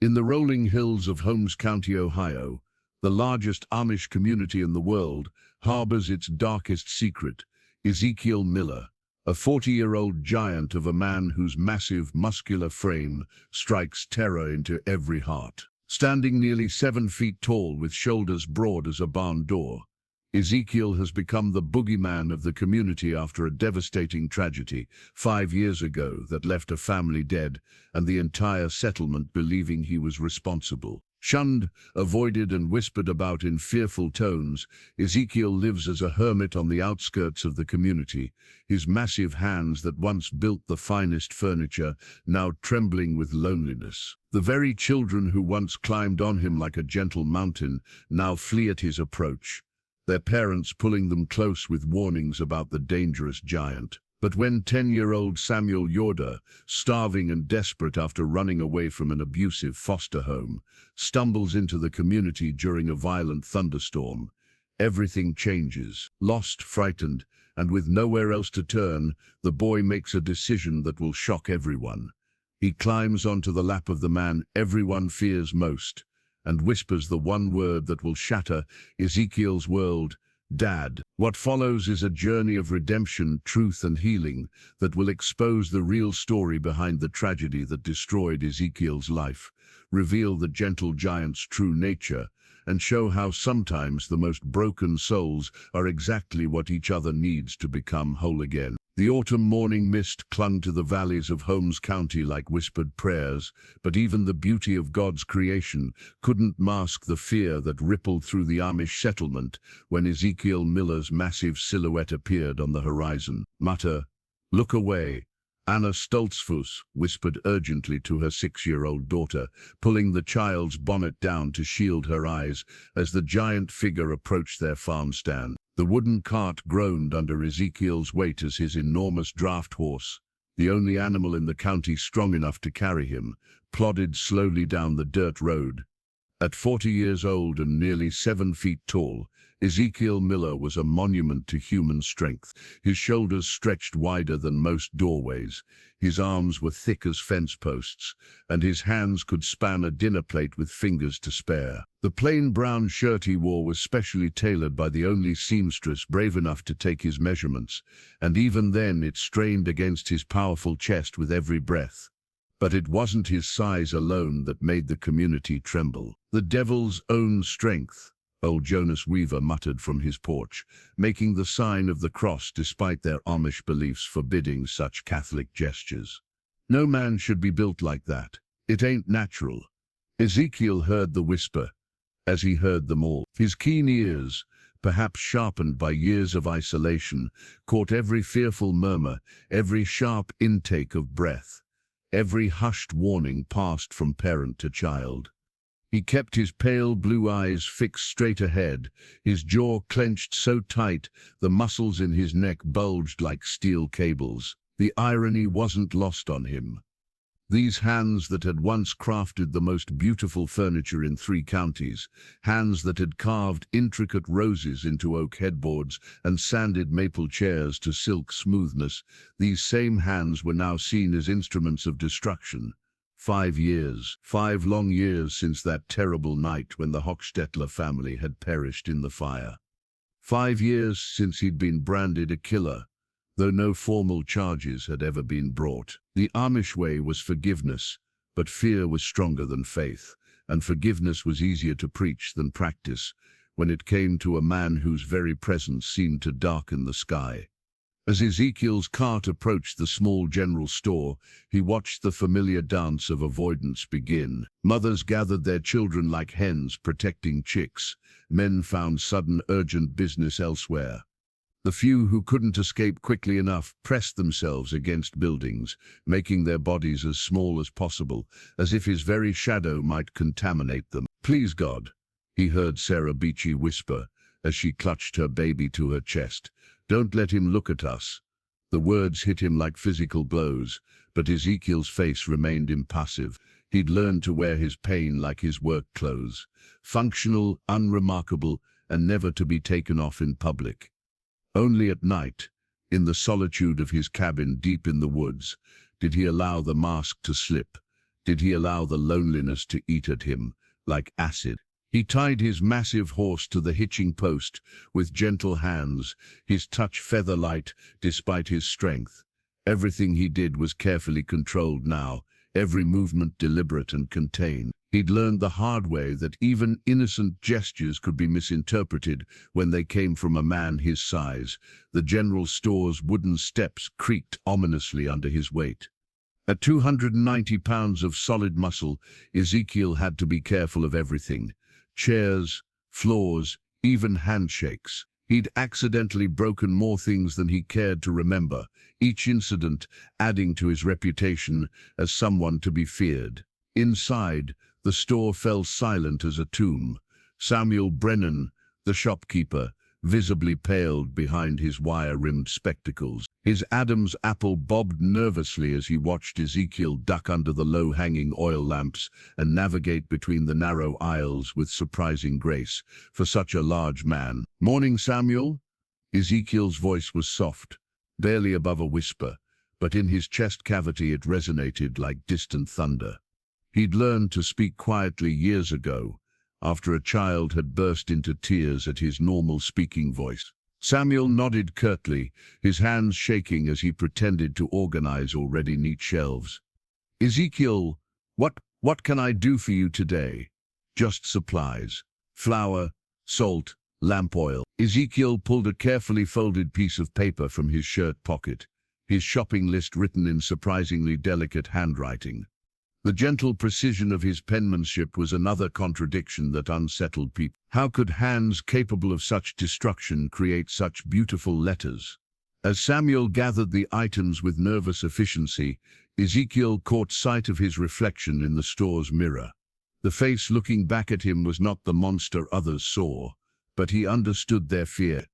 In the rolling hills of Holmes County, Ohio, the largest Amish community in the world harbors its darkest secret, Ezekiel Miller, a 40-year-old giant of a man whose massive, muscular frame strikes terror into every heart. Standing nearly 7 feet tall with shoulders broad as a barn door, Ezekiel has become the boogeyman of the community after a devastating tragedy 5 years ago that left a family dead and the entire settlement believing he was responsible. Shunned, avoided and whispered about in fearful tones, Ezekiel lives as a hermit on the outskirts of the community, his massive hands that once built the finest furniture now trembling with loneliness. The very children who once climbed on him like a gentle mountain now flee at his approach, their parents pulling them close with warnings about the dangerous giant. But when 10-year-old Samuel Yoder, starving and desperate after running away from an abusive foster home, stumbles into the community during a violent thunderstorm, everything changes. Lost, frightened, and with nowhere else to turn, the boy makes a decision that will shock everyone. He climbs onto the lap of the man everyone fears most, and whispers the one word that will shatter Ezekiel's world: Dad. What follows is a journey of redemption, truth and healing that will expose the real story behind the tragedy that destroyed Ezekiel's life, reveal the gentle giant's true nature, and show how sometimes the most broken souls are exactly what each other needs to become whole again. The autumn morning mist clung to the valleys of Holmes County like whispered prayers, but even the beauty of God's creation couldn't mask the fear that rippled through the Amish settlement when Ezekiel Miller's massive silhouette appeared on the horizon. "Mutter, look away," Anna Stoltzfus whispered urgently to her 6-year-old daughter, pulling the child's bonnet down to shield her eyes as the giant figure approached their farm stand. The wooden cart groaned under Ezekiel's weight as his enormous draft horse, the only animal in the county strong enough to carry him, plodded slowly down the dirt road. At 40 years old and nearly 7 feet tall, Ezekiel Miller was a monument to human strength. His shoulders stretched wider than most doorways, his arms were thick as fence posts, and his hands could span a dinner plate with fingers to spare. The plain brown shirt he wore was specially tailored by the only seamstress brave enough to take his measurements, and even then it strained against his powerful chest with every breath. But it wasn't his size alone that made the community tremble. "The devil's own strength," old Jonas Weaver muttered from his porch, making the sign of the cross despite their Amish beliefs forbidding such Catholic gestures. "No man should be built like that. It ain't natural." Ezekiel heard the whisper, as he heard them all. His keen ears, perhaps sharpened by years of isolation, caught every fearful murmur, every sharp intake of breath, every hushed warning passed from parent to child. He kept his pale blue eyes fixed straight ahead, his jaw clenched so tight the muscles in his neck bulged like steel cables. The irony wasn't lost on him. These hands that had once crafted the most beautiful furniture in 3 counties, hands that had carved intricate roses into oak headboards and sanded maple chairs to silk smoothness, these same hands were now seen as instruments of destruction. 5 years, 5 long years since that terrible night when the Hochstetler family had perished in the fire. 5 years since he'd been branded a killer, though no formal charges had ever been brought. The Amish way was forgiveness, but fear was stronger than faith, and forgiveness was easier to preach than practice when it came to a man whose very presence seemed to darken the sky. As Ezekiel's cart approached the small general store, he watched the familiar dance of avoidance begin. Mothers gathered their children like hens protecting chicks. Men found sudden urgent business elsewhere. The few who couldn't escape quickly enough pressed themselves against buildings, making their bodies as small as possible, as if his very shadow might contaminate them. "Please God," he heard Sarah Beachy whisper as she clutched her baby to her chest, "don't let him look at us." The words hit him like physical blows, but Ezekiel's face remained impassive. He'd learned to wear his pain like his work clothes, functional, unremarkable, and never to be taken off in public. Only at night, in the solitude of his cabin deep in the woods, did he allow the mask to slip, did he allow the loneliness to eat at him like acid. He tied his massive horse to the hitching post with gentle hands, his touch feather-light despite his strength. Everything he did was carefully controlled now, every movement deliberate and contained. He'd learned the hard way that even innocent gestures could be misinterpreted when they came from a man his size. The general store's wooden steps creaked ominously under his weight. At 290 pounds of solid muscle, Ezekiel had to be careful of everything. Chairs, floors, even handshakes. He'd accidentally broken more things than he cared to remember, each incident adding to his reputation as someone to be feared. Inside, the store fell silent as a tomb. Samuel Brennan, the shopkeeper, visibly paled behind his wire-rimmed spectacles. His Adam's apple bobbed nervously as he watched Ezekiel duck under the low-hanging oil lamps and navigate between the narrow aisles with surprising grace for such a large man. "Morning, Samuel." Ezekiel's voice was soft, barely above a whisper, but in his chest cavity it resonated like distant thunder. He'd learned to speak quietly years ago, after a child had burst into tears at his normal speaking voice. Samuel nodded curtly, his hands shaking as he pretended to organize already neat shelves. "Ezekiel, what can I do for you today?" "Just supplies. Flour, salt, lamp oil." Ezekiel pulled a carefully folded piece of paper from his shirt pocket, his shopping list written in surprisingly delicate handwriting. The gentle precision of his penmanship was another contradiction that unsettled people. How could hands capable of such destruction create such beautiful letters? As Samuel gathered the items with nervous efficiency, Ezekiel caught sight of his reflection in the store's mirror. The face looking back at him was not the monster others saw, but he understood their fear.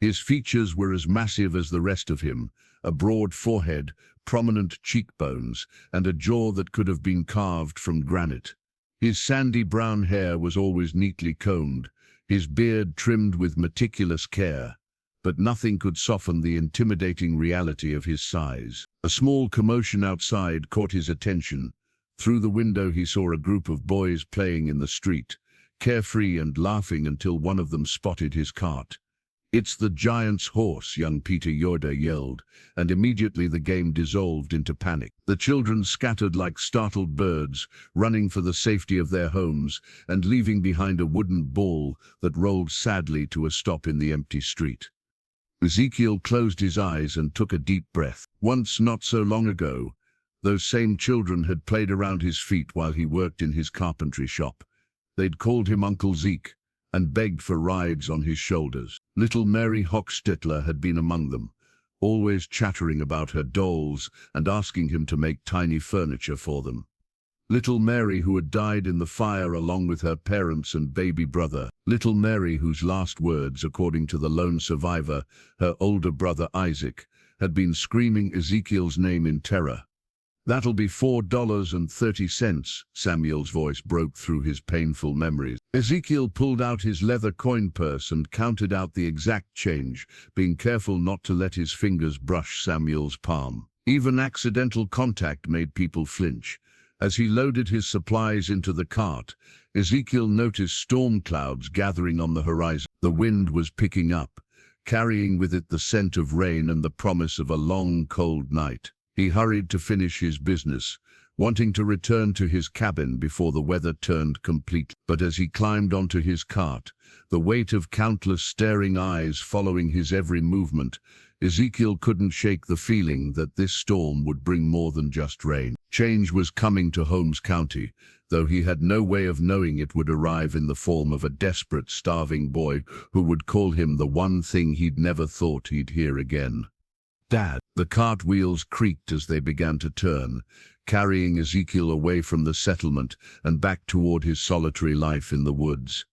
His features were as massive as the rest of him, a broad forehead, prominent cheekbones, and a jaw that could have been carved from granite. His sandy brown hair was always neatly combed, his beard trimmed with meticulous care, but nothing could soften the intimidating reality of his size. A small commotion outside caught his attention. Through the window he saw a group of boys playing in the street, carefree and laughing until one of them spotted his cart. "It's the giant's horse," young Peter Yoder yelled, and immediately the game dissolved into panic. The children scattered like startled birds, running for the safety of their homes and leaving behind a wooden ball that rolled sadly to a stop in the empty street. Ezekiel closed his eyes and took a deep breath. Once, not so long ago, those same children had played around his feet while he worked in his carpentry shop. They'd called him Uncle Zeke and begged for rides on his shoulders. Little Mary Hochstetler had been among them, always chattering about her dolls and asking him to make tiny furniture for them. Little Mary, who had died in the fire along with her parents and baby brother. Little Mary, whose last words, according to the lone survivor, her older brother Isaac, had been screaming Ezekiel's name in terror. "That'll be $4.30, Samuel's voice broke through his painful memories. Ezekiel pulled out his leather coin purse and counted out the exact change, being careful not to let his fingers brush Samuel's palm. Even accidental contact made people flinch. As he loaded his supplies into the cart, Ezekiel noticed storm clouds gathering on the horizon. The wind was picking up, carrying with it the scent of rain and the promise of a long, cold night. He hurried to finish his business, wanting to return to his cabin before the weather turned completely. But as he climbed onto his cart, the weight of countless staring eyes following his every movement, Ezekiel couldn't shake the feeling that this storm would bring more than just rain. Change was coming to Holmes County, though he had no way of knowing it would arrive in the form of a desperate, starving boy who would call him the one thing he'd never thought he'd hear again. "Dad." The cart wheels creaked as they began to turn, carrying Ezekiel away from the settlement and back toward his solitary life in the woods.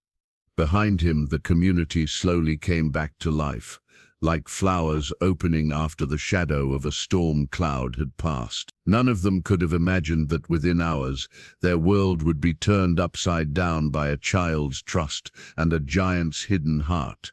Behind him, the community slowly came back to life, like flowers opening after the shadow of a storm cloud had passed. None of them could have imagined that within hours, their world would be turned upside down by a child's trust and a giant's hidden heart.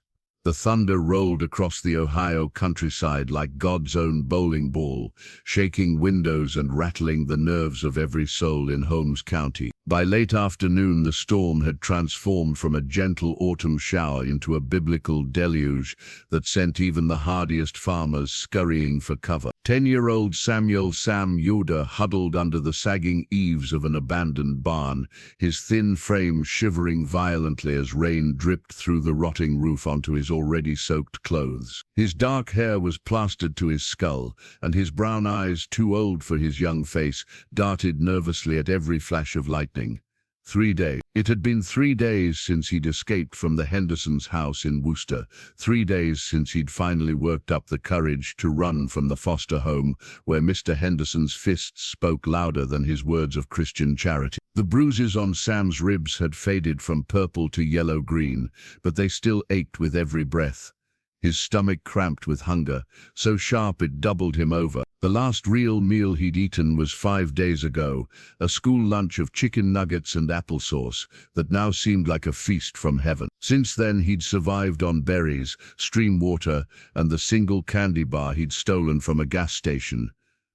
The thunder rolled across the Ohio countryside like God's own bowling ball, shaking windows and rattling the nerves of every soul in Holmes County. By late afternoon, the storm had transformed from a gentle autumn shower into a biblical deluge that sent even the hardiest farmers scurrying for cover. 10-year-old Samuel Sam Yoder huddled under the sagging eaves of an abandoned barn, his thin frame shivering violently as rain dripped through the rotting roof onto his already soaked clothes. His dark hair was plastered to his skull, and his brown eyes, too old for his young face, darted nervously at every flash of lightning. 3 days. It had been 3 days since he'd escaped from the Hendersons' house in Worcester, 3 days since he'd finally worked up the courage to run from the foster home where Mr. Henderson's fists spoke louder than his words of Christian charity. The bruises on Sam's ribs had faded from purple to yellow-green, but they still ached with every breath. His stomach cramped with hunger, so sharp it doubled him over. The last real meal he'd eaten was 5 days ago, a school lunch of chicken nuggets and applesauce that now seemed like a feast from heaven. Since then he'd survived on berries, stream water, and the single candy bar he'd stolen from a gas station.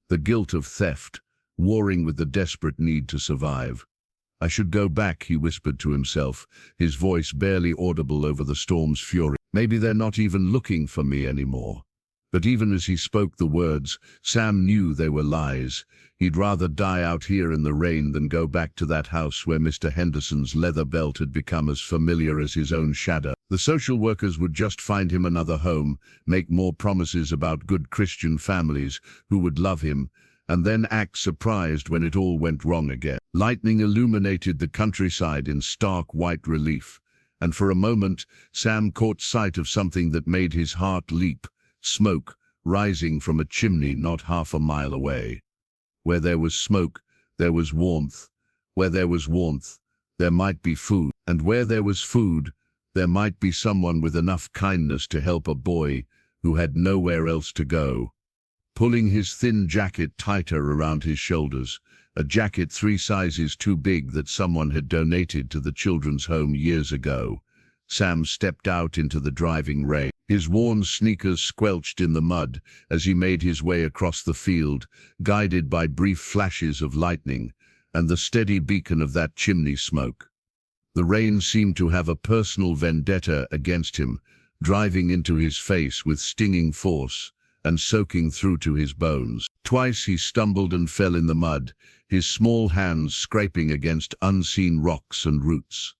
The guilt of theft, warring with the desperate need to survive. "I should go back," he whispered to himself, his voice barely audible over the storm's fury. "Maybe they're not even looking for me anymore." But even as he spoke the words, Sam knew they were lies. He'd rather die out here in the rain than go back to that house where Mr. Henderson's leather belt had become as familiar as his own shadow. The social workers would just find him another home, make more promises about good Christian families who would love him, and then act surprised when it all went wrong again. Lightning illuminated the countryside in stark white relief, and for a moment Sam caught sight of something that made his heart leap: smoke rising from a chimney not half a mile away. Where there was smoke, there was warmth. Where there was warmth, there might be food. And where there was food, there might be someone with enough kindness to help a boy who had nowhere else to go. Pulling his thin jacket tighter around his shoulders, a jacket 3 sizes too big that someone had donated to the children's home years ago, Sam stepped out into the driving rain. His worn sneakers squelched in the mud as he made his way across the field, guided by brief flashes of lightning and the steady beacon of that chimney smoke. The rain seemed to have a personal vendetta against him, driving into his face with stinging force and soaking through to his bones. Twice he stumbled and fell in the mud, his small hands scraping against unseen rocks and roots.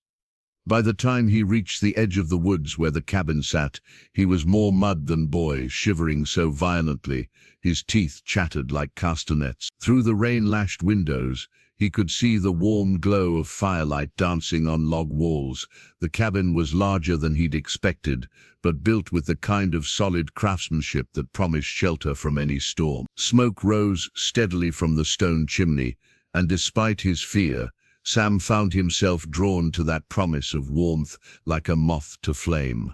By the time he reached the edge of the woods where the cabin sat, he was more mud than boy, shivering so violently his teeth chattered like castanets. Through the rain-lashed windows, he could see the warm glow of firelight dancing on log walls. The cabin was larger than he'd expected, but built with the kind of solid craftsmanship that promised shelter from any storm. Smoke rose steadily from the stone chimney, and despite his fear, Sam found himself drawn to that promise of warmth like a moth to flame.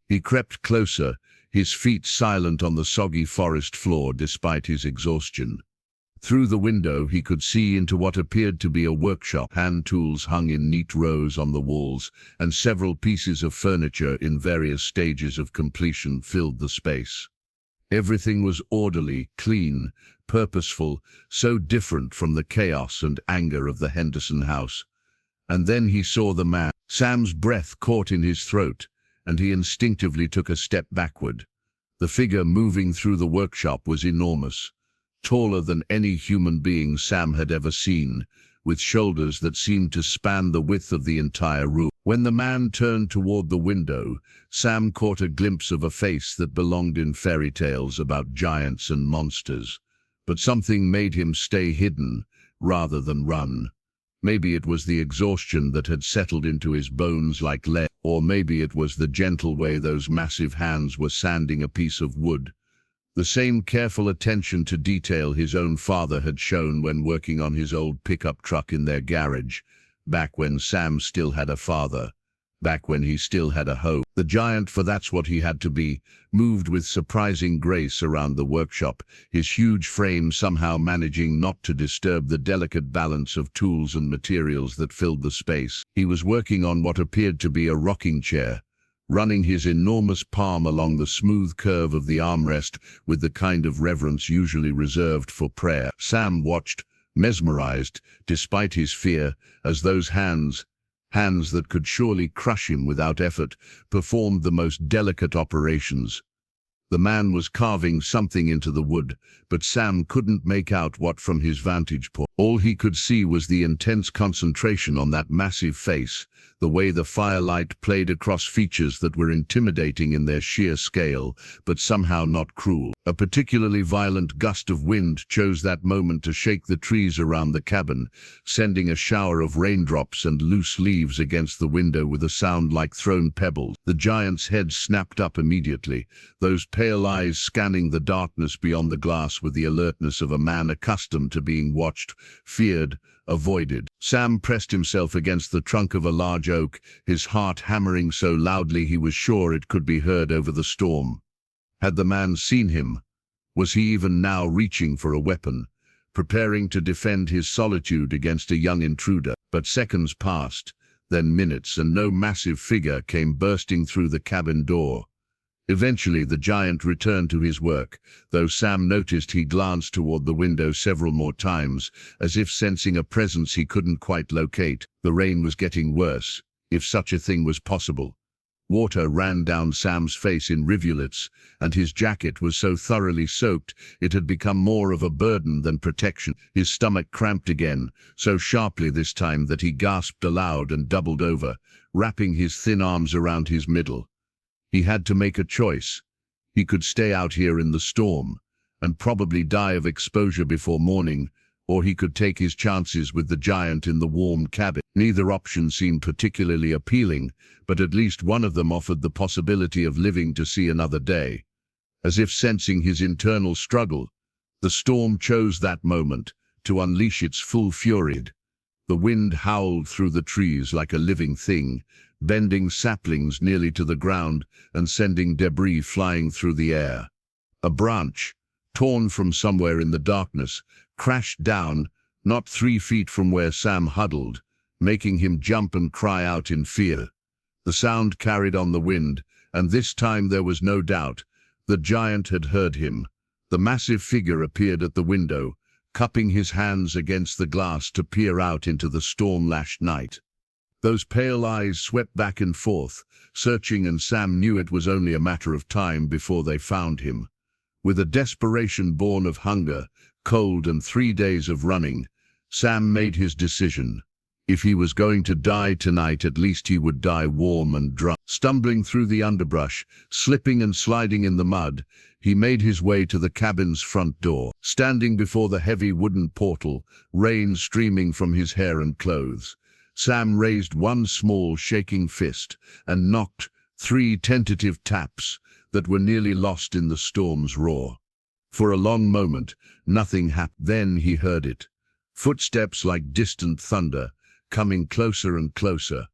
He crept closer, his feet silent on the soggy forest floor despite his exhaustion. Through the window he could see into what appeared to be a workshop. Hand tools hung in neat rows on the walls, and several pieces of furniture in various stages of completion filled the space. Everything was orderly, clean, purposeful, so different from the chaos and anger of the Henderson house. And then he saw the man. Sam's breath caught in his throat, and he instinctively took a step backward. The figure moving through the workshop was enormous, taller than any human being Sam had ever seen, with shoulders that seemed to span the width of the entire room. When the man turned toward the window, Sam caught a glimpse of a face that belonged in fairy tales about giants and monsters. But something made him stay hidden rather than run. Maybe it was the exhaustion that had settled into his bones like lead, or maybe it was the gentle way those massive hands were sanding a piece of wood. The same careful attention to detail his own father had shown when working on his old pickup truck in their garage, back when Sam still had a father, back when he still had a home. The giant, for that's what he had to be, moved with surprising grace around the workshop, his huge frame somehow managing not to disturb the delicate balance of tools and materials that filled the space. He was working on what appeared to be a rocking chair, running his enormous palm along the smooth curve of the armrest with the kind of reverence usually reserved for prayer. Sam watched, mesmerized, despite his fear, as those hands that could surely crush him without effort, performed the most delicate operations. The man was carving something into the wood, but Sam couldn't make out what from his vantage point. All he could see was the intense concentration on that massive face, the way the firelight played across features that were intimidating in their sheer scale, but somehow not cruel. A particularly violent gust of wind chose that moment to shake the trees around the cabin, sending a shower of raindrops and loose leaves against the window with a sound like thrown pebbles. The giant's head snapped up immediately, those pale eyes scanning the darkness beyond the glass with the alertness of a man accustomed to being watched, feared, avoided. Sam pressed himself against the trunk of a large oak, his heart hammering so loudly he was sure it could be heard over the storm. Had the man seen him? Was he even now reaching for a weapon, preparing to defend his solitude against a young intruder? But seconds passed, then minutes, and no massive figure came bursting through the cabin door. Eventually the giant returned to his work, though Sam noticed he glanced toward the window several more times, as if sensing a presence he couldn't quite locate. The rain was getting worse, if such a thing was possible. Water ran down Sam's face in rivulets, and his jacket was so thoroughly soaked it had become more of a burden than protection. His stomach cramped again, so sharply this time that he gasped aloud and doubled over, wrapping his thin arms around his middle. He had to make a choice. He could stay out here in the storm, and probably die of exposure before morning, or he could take his chances with the giant in the warm cabin. Neither option seemed particularly appealing, but at least one of them offered the possibility of living to see another day. As if sensing his internal struggle, the storm chose that moment to unleash its full fury. The wind howled through the trees like a living thing, bending saplings nearly to the ground and sending debris flying through the air. A branch, torn from somewhere in the darkness, crashed down, not 3 feet from where Sam huddled, making him jump and cry out in fear. The sound carried on the wind, and this time there was no doubt. The giant had heard him. The massive figure appeared at the window, cupping his hands against the glass to peer out into the storm-lashed night. Those pale eyes swept back and forth, searching, and Sam knew it was only a matter of time before they found him. With a desperation born of hunger, cold, and 3 days of running, Sam made his decision. If he was going to die tonight, at least he would die warm and dry. Stumbling through the underbrush, slipping and sliding in the mud, he made his way to the cabin's front door. Standing before the heavy wooden portal, rain streaming from his hair and clothes, Sam raised one small shaking fist and knocked 3 tentative taps that were nearly lost in the storm's roar. For a long moment, nothing happened. Then he heard it. Footsteps like distant thunder, coming closer and closer.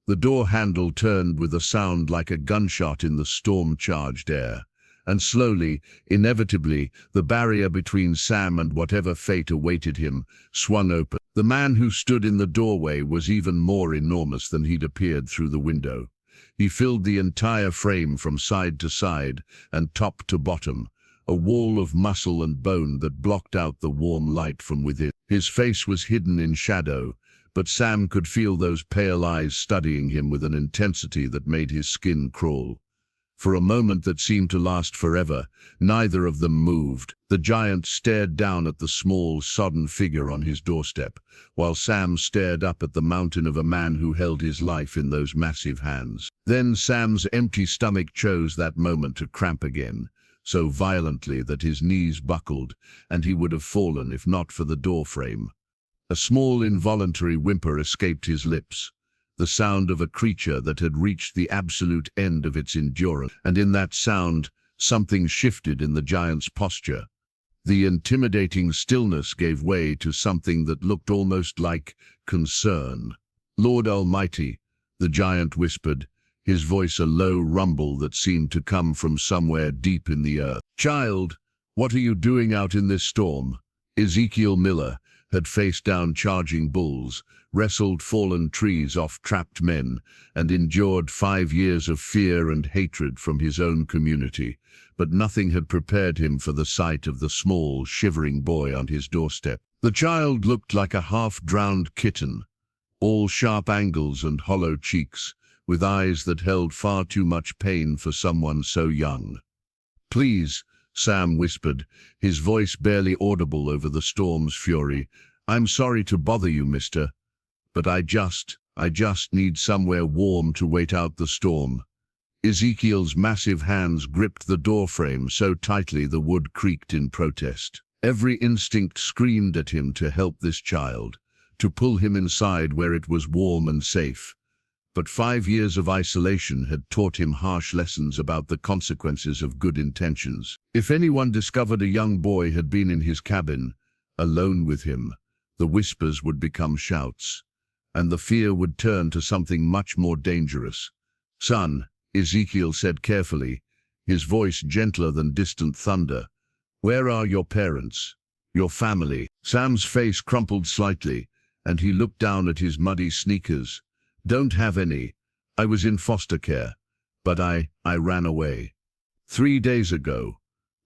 The door handle turned with a sound like a gunshot in the storm-charged air. And slowly, inevitably, the barrier between Sam and whatever fate awaited him swung open. The man who stood in the doorway was even more enormous than he'd appeared through the window. He filled the entire frame from side to side and top to bottom, a wall of muscle and bone that blocked out the warm light from within. His face was hidden in shadow, but Sam could feel those pale eyes studying him with an intensity that made his skin crawl. For a moment that seemed to last forever, neither of them moved. The giant stared down at the small, sodden figure on his doorstep, while Sam stared up at the mountain of a man who held his life in those massive hands. Then Sam's empty stomach chose that moment to cramp again, so violently that his knees buckled, and he would have fallen if not for the doorframe. A small involuntary whimper escaped his lips, the sound of a creature that had reached the absolute end of its endurance. And in that sound, something shifted in the giant's posture. The intimidating stillness gave way to something that looked almost like concern. "Lord Almighty," the giant whispered, his voice a low rumble that seemed to come from somewhere deep in the earth. "Child, what are you doing out in this storm?" Ezekiel Miller, had faced down charging bulls, wrestled fallen trees off trapped men, and endured 5 years of fear and hatred from his own community, but nothing had prepared him for the sight of the small, shivering boy on his doorstep. The child looked like a half-drowned kitten, all sharp angles and hollow cheeks, with eyes that held far too much pain for someone so young. "Please," Sam whispered, his voice barely audible over the storm's fury. "I'm sorry to bother you, mister, but I just need somewhere warm to wait out the storm." Ezekiel's massive hands gripped the doorframe so tightly the wood creaked in protest. Every instinct screamed at him to help this child, to pull him inside where it was warm and safe. But 5 years of isolation had taught him harsh lessons about the consequences of good intentions. If anyone discovered a young boy had been in his cabin, alone with him, the whispers would become shouts, and the fear would turn to something much more dangerous. "Son," Ezekiel said carefully, his voice gentler than distant thunder, "where are your parents, your family?" Sam's face crumpled slightly, and he looked down at his muddy sneakers. "Don't have any. I was in foster care, but I ran away 3 days ago."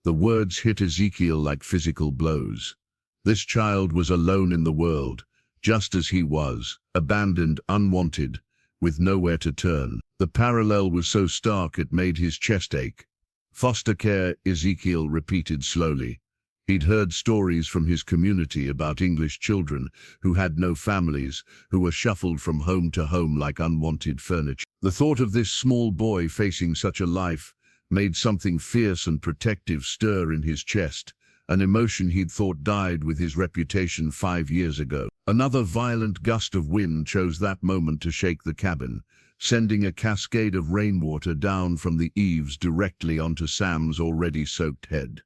The words hit Ezekiel like physical blows. This child was alone in the world, just as he was, abandoned, unwanted, with nowhere to turn. The parallel was so stark it made his chest ache. "Foster care," Ezekiel repeated slowly. He'd heard stories from his community about English children who had no families, who were shuffled from home to home like unwanted furniture. The thought of this small boy facing such a life made something fierce and protective stir in his chest, an emotion he'd thought died with his reputation 5 years ago. Another violent gust of wind chose that moment to shake the cabin, sending a cascade of rainwater down from the eaves directly onto Sam's already soaked head.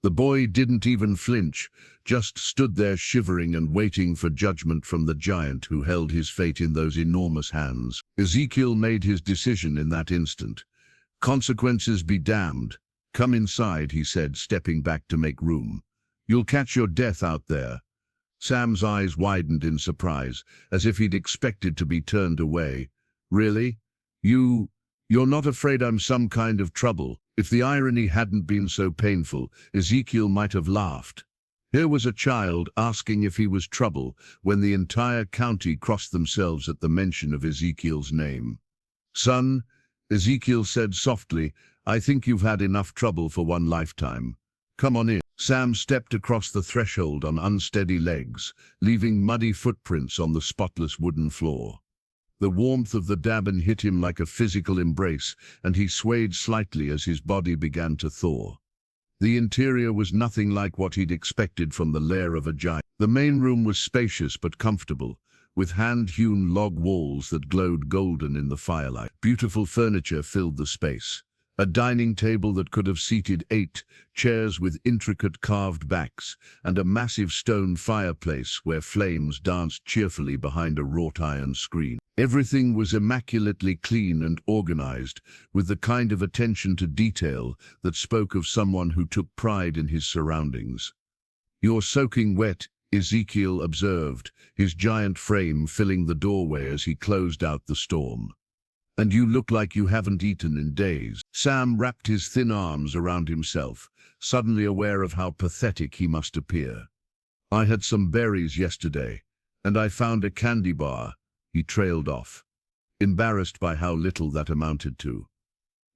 The boy didn't even flinch, just stood there shivering and waiting for judgment from the giant who held his fate in those enormous hands. Ezekiel made his decision in that instant. "Consequences be damned. Come inside," he said, stepping back to make room. "You'll catch your death out there." Sam's eyes widened in surprise, as if he'd expected to be turned away. "Really? You're not afraid I'm some kind of trouble?" If the irony hadn't been so painful, Ezekiel might have laughed. Here was a child asking if he was trouble when the entire county crossed themselves at the mention of Ezekiel's name. "Son," Ezekiel said softly, "I think you've had enough trouble for one lifetime. Come on in." Sam stepped across the threshold on unsteady legs, leaving muddy footprints on the spotless wooden floor. The warmth of the dabin hit him like a physical embrace, and he swayed slightly as his body began to thaw. The interior was nothing like what he'd expected from the lair of a giant. The main room was spacious but comfortable, with hand-hewn log walls that glowed golden in the firelight. Beautiful furniture filled the space. A dining table that could have seated 8, chairs with intricate carved backs, and a massive stone fireplace where flames danced cheerfully behind a wrought-iron screen. Everything was immaculately clean and organized, with the kind of attention to detail that spoke of someone who took pride in his surroundings. "You're soaking wet," Ezekiel observed, his giant frame filling the doorway as he closed out the storm. "And you look like you haven't eaten in days." Sam wrapped his thin arms around himself, suddenly aware of how pathetic he must appear. "I had some berries yesterday, and I found a candy bar," he trailed off, embarrassed by how little that amounted to.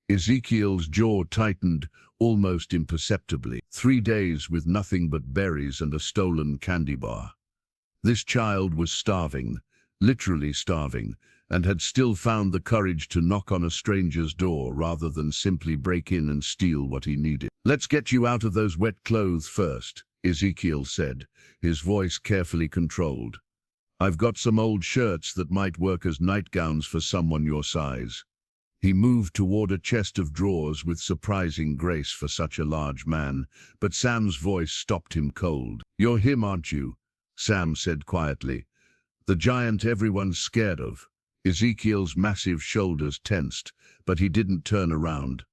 Ezekiel's jaw tightened, almost imperceptibly. 3 days with nothing but berries and a stolen candy bar. This child was starving, literally starving, and had still found the courage to knock on a stranger's door rather than simply break in and steal what he needed. "Let's get you out of those wet clothes first," Ezekiel said, his voice carefully controlled. "I've got some old shirts that might work as nightgowns for someone your size." He moved toward a chest of drawers with surprising grace for such a large man, but Sam's voice stopped him cold. "You're him, aren't you?" Sam said quietly. "The giant everyone's scared of." Ezekiel's massive shoulders tensed, but he didn't turn around.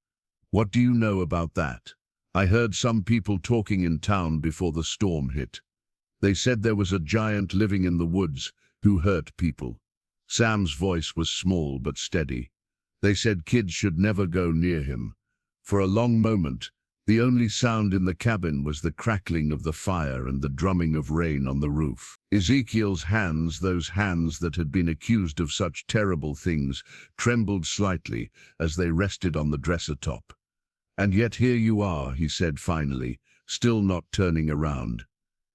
"What do you know about that?" "I heard some people talking in town before the storm hit." They said there was a giant living in the woods who hurt people. Sam's voice was small but steady. They said kids should never go near him. For a long moment, the only sound in the cabin was the crackling of the fire and the drumming of rain on the roof. Ezekiel's hands, those hands that had been accused of such terrible things, trembled slightly as they rested on the dresser top. "And yet here you are," he said finally, still not turning around.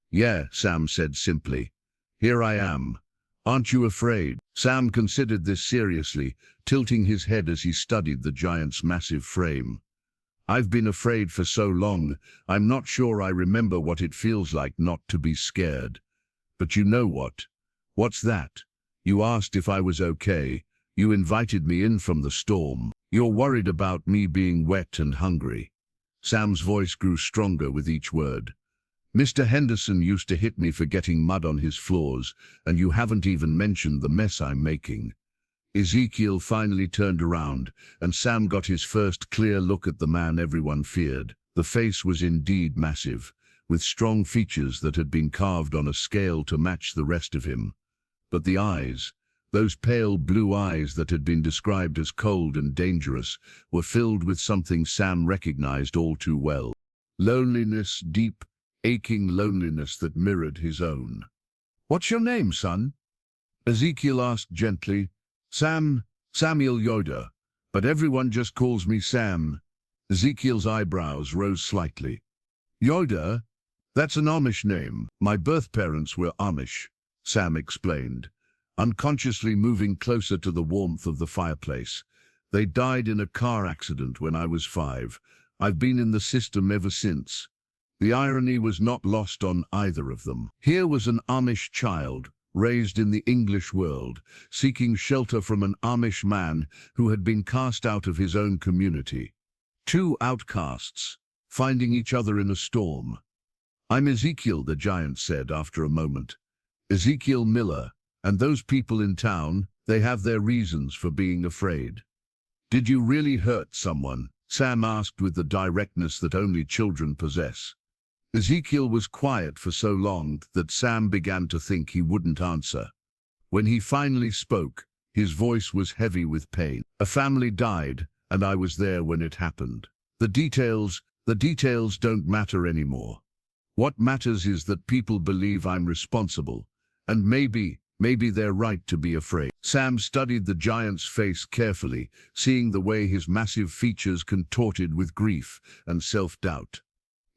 "Yeah," Sam said simply. "Here I am. Aren't you afraid?" Sam considered this seriously, tilting his head as he studied the giant's massive frame. "I've been afraid for so long, I'm not sure I remember what it feels like not to be scared. But you know what? What's that? You asked if I was okay. You invited me in from the storm. You're worried about me being wet and hungry." Sam's voice grew stronger with each word. "Mr. Henderson used to hit me for getting mud on his floors, and you haven't even mentioned the mess I'm making." Ezekiel finally turned around, and Sam got his first clear look at the man everyone feared. The face was indeed massive, with strong features that had been carved on a scale to match the rest of him. But the eyes, those pale blue eyes that had been described as cold and dangerous, were filled with something Sam recognized all too well. Loneliness, deep, aching loneliness that mirrored his own. "What's your name, son?" Ezekiel asked gently. Samuel Yoda, but everyone just calls me Sam." Ezekiel's eyebrows rose slightly. "Yoda? That's an Amish name. My birth parents were Amish," Sam explained, unconsciously moving closer to the warmth of the fireplace. "They died in a car accident when I was 5. I've been in the system ever since." The irony was not lost on either of them. Here was an Amish child, raised in the English world, seeking shelter from an Amish man who had been cast out of his own community. Two outcasts, finding each other in a storm. "I'm Ezekiel," the giant said after a moment. "Ezekiel Miller, and those people in town, they have their reasons for being afraid." "Did you really hurt someone?" Sam asked with the directness that only children possess. Ezekiel was quiet for so long that Sam began to think he wouldn't answer. When he finally spoke, his voice was heavy with pain. "A family died, and I was there when it happened. The details don't matter anymore. What matters is that people believe I'm responsible, and maybe they're right to be afraid." Sam studied the giant's face carefully, seeing the way his massive features contorted with grief and self-doubt.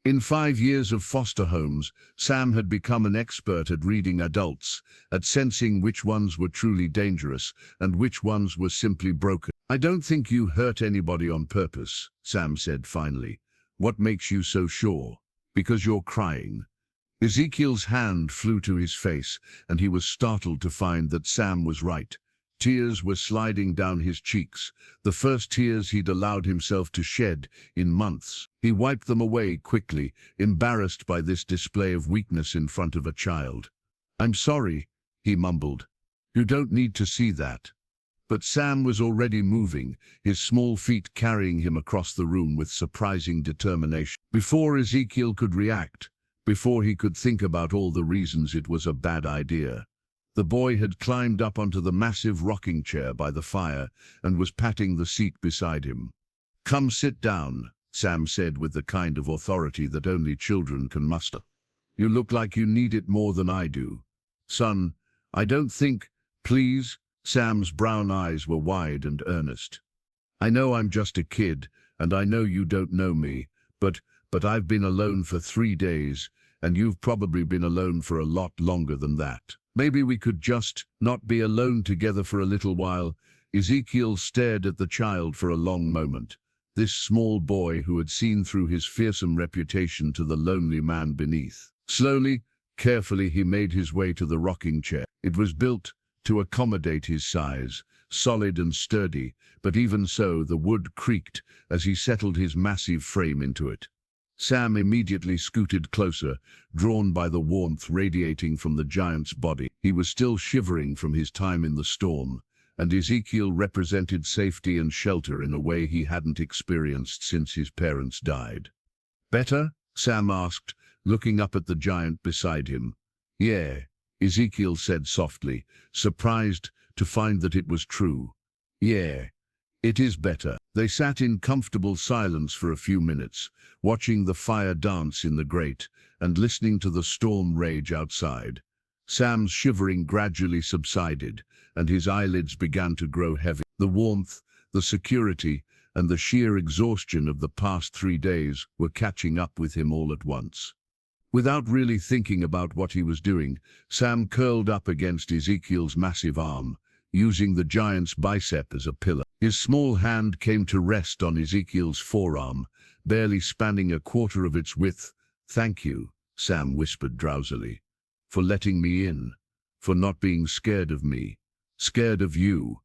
In 5 years of foster homes, Sam had become an expert at reading adults, at sensing which ones were truly dangerous and which ones were simply broken. "I don't think you hurt anybody on purpose," Sam said finally. "What makes you so sure?" "Because you're crying." Ezekiel's hand flew to his face, and he was startled to find that Sam was right. Tears were sliding down his cheeks, the first tears he'd allowed himself to shed in months. He wiped them away quickly, embarrassed by this display of weakness in front of a child. "I'm sorry," he mumbled. "You don't need to see that." But Sam was already moving, his small feet carrying him across the room with surprising determination. Before Ezekiel could react, before he could think about all the reasons it was a bad idea, the boy had climbed up onto the massive rocking chair by the fire and was patting the seat beside him. "Come sit down," Sam said with the kind of authority that only children can muster. "You look like you need it more than I do." "Son, I don't think, please." Sam's brown eyes were wide and earnest. "I know I'm just a kid, and I know you don't know me, but I've been alone for 3 days, and you've probably been alone for a lot longer than that. Maybe we could just not be alone together for a little while." Ezekiel stared at the child for a long moment, this small boy who had seen through his fearsome reputation to the lonely man beneath. Slowly, carefully, he made his way to the rocking chair. It was built to accommodate his size, solid and sturdy, but even so, the wood creaked as he settled his massive frame into it. Sam immediately scooted closer, drawn by the warmth radiating from the giant's body. He was still shivering from his time in the storm, and Ezekiel represented safety and shelter in a way he hadn't experienced since his parents died. "Better?" Sam asked, looking up at the giant beside him. Yeah, Ezekiel said softly, surprised to find that it was true. Yeah, it is better. They sat in comfortable silence for a few minutes, watching the fire dance in the grate and listening to the storm rage outside. Sam's shivering gradually subsided, and his eyelids began to grow heavy. The warmth, the security, and the sheer exhaustion of the past 3 days were catching up with him all at once. Without really thinking about what he was doing, Sam curled up against Ezekiel's massive arm, using the giant's bicep as a pillar. His small hand came to rest on Ezekiel's forearm, barely spanning a quarter of its width. "Thank you," Sam whispered drowsily, "for letting me in, for not being scared of me, scared of you."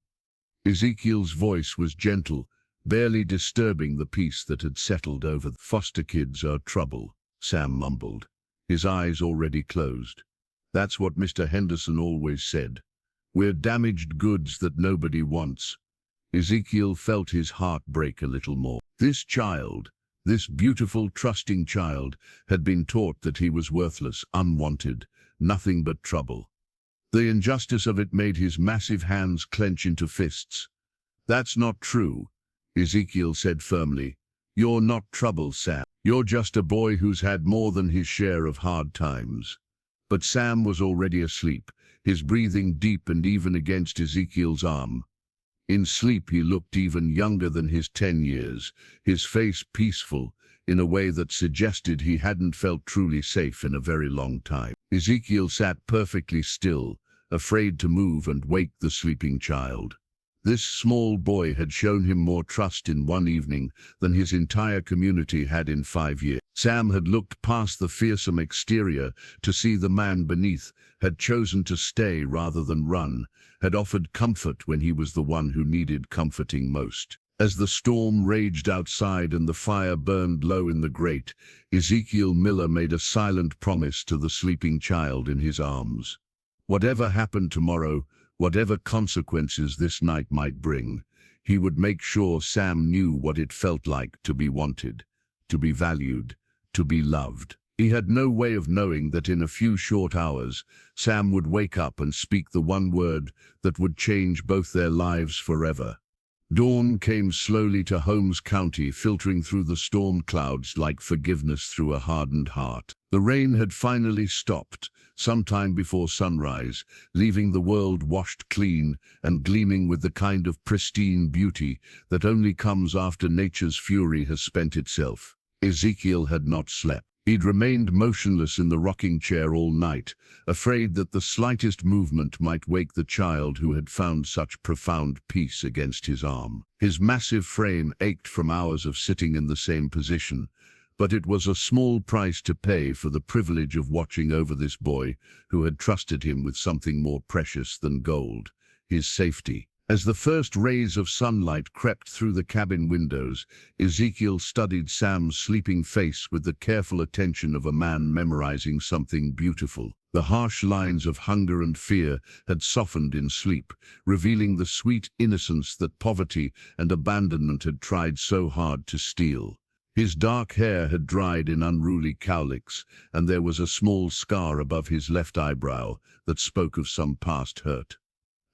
Ezekiel's voice was gentle, barely disturbing the peace that had settled over. "Foster kids are trouble," Sam mumbled, his eyes already closed. "That's what Mr. Henderson always said. We're damaged goods that nobody wants." Ezekiel felt his heart break a little more. This child, this beautiful, trusting child, had been taught that he was worthless, unwanted, nothing but trouble. The injustice of it made his massive hands clench into fists. "That's not true," Ezekiel said firmly. "You're not trouble, Sam. You're just a boy who's had more than his share of hard times." But Sam was already asleep, his breathing deep and even against Ezekiel's arm. In sleep he looked even younger than his 10 years, his face peaceful, in a way that suggested he hadn't felt truly safe in a very long time. Ezekiel sat perfectly still, afraid to move and wake the sleeping child. This small boy had shown him more trust in one evening than his entire community had in 5 years. Sam had looked past the fearsome exterior to see the man beneath, had chosen to stay rather than run, had offered comfort when he was the one who needed comforting most. As the storm raged outside and the fire burned low in the grate, Ezekiel Miller made a silent promise to the sleeping child in his arms. Whatever happened tomorrow, whatever consequences this night might bring, he would make sure Sam knew what it felt like to be wanted, to be valued, to be loved. He had no way of knowing that in a few short hours, Sam would wake up and speak the one word that would change both their lives forever. Dawn came slowly to Holmes County, filtering through the storm clouds like forgiveness through a hardened heart. The rain had finally stopped, sometime before sunrise, leaving the world washed clean and gleaming with the kind of pristine beauty that only comes after nature's fury has spent itself. Ezekiel had not slept. He'd remained motionless in the rocking chair all night, afraid that the slightest movement might wake the child who had found such profound peace against his arm. His massive frame ached from hours of sitting in the same position, but it was a small price to pay for the privilege of watching over this boy who had trusted him with something more precious than gold, his safety. As the first rays of sunlight crept through the cabin windows, Ezekiel studied Sam's sleeping face with the careful attention of a man memorizing something beautiful. The harsh lines of hunger and fear had softened in sleep, revealing the sweet innocence that poverty and abandonment had tried so hard to steal. His dark hair had dried in unruly cowlicks, and there was a small scar above his left eyebrow that spoke of some past hurt.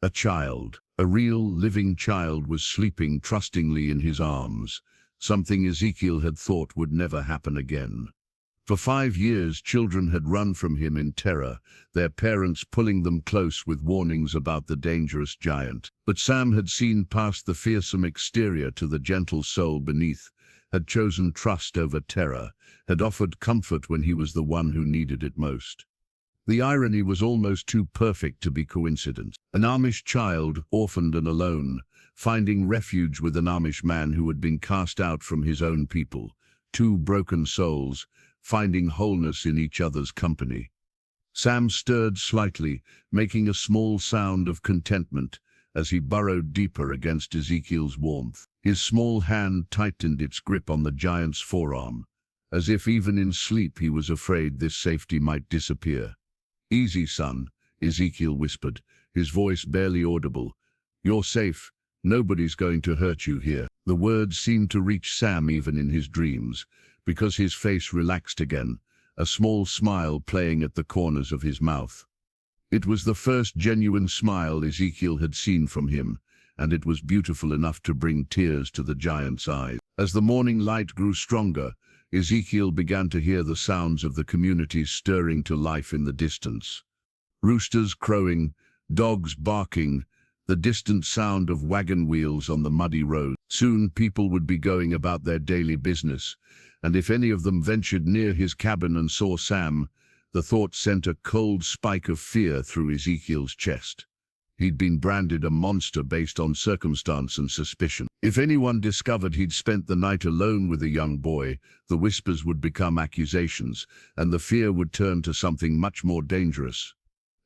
A child. A real, living child was sleeping trustingly in his arms, something Ezekiel had thought would never happen again. For 5 years, children had run from him in terror, their parents pulling them close with warnings about the dangerous giant. But Sam had seen past the fearsome exterior to the gentle soul beneath, had chosen trust over terror, had offered comfort when he was the one who needed it most. The irony was almost too perfect to be coincidence. An Amish child, orphaned and alone, finding refuge with an Amish man who had been cast out from his own people. 2 broken souls, finding wholeness in each other's company. Sam stirred slightly, making a small sound of contentment as he burrowed deeper against Ezekiel's warmth. His small hand tightened its grip on the giant's forearm, as if even in sleep he was afraid this safety might disappear. "Easy, son," Ezekiel whispered, his voice barely audible. "You're safe. Nobody's going to hurt you here." The words seemed to reach Sam even in his dreams, because his face relaxed again, a small smile playing at the corners of his mouth. It was the first genuine smile Ezekiel had seen from him, and it was beautiful enough to bring tears to the giant's eyes. As the morning light grew stronger, Ezekiel began to hear the sounds of the community stirring to life in the distance. Roosters crowing, dogs barking, the distant sound of wagon wheels on the muddy road. Soon people would be going about their daily business, and if any of them ventured near his cabin and saw Sam, the thought sent a cold spike of fear through Ezekiel's chest. He'd been branded a monster based on circumstance and suspicion. If anyone discovered he'd spent the night alone with a young boy, the whispers would become accusations, and the fear would turn to something much more dangerous.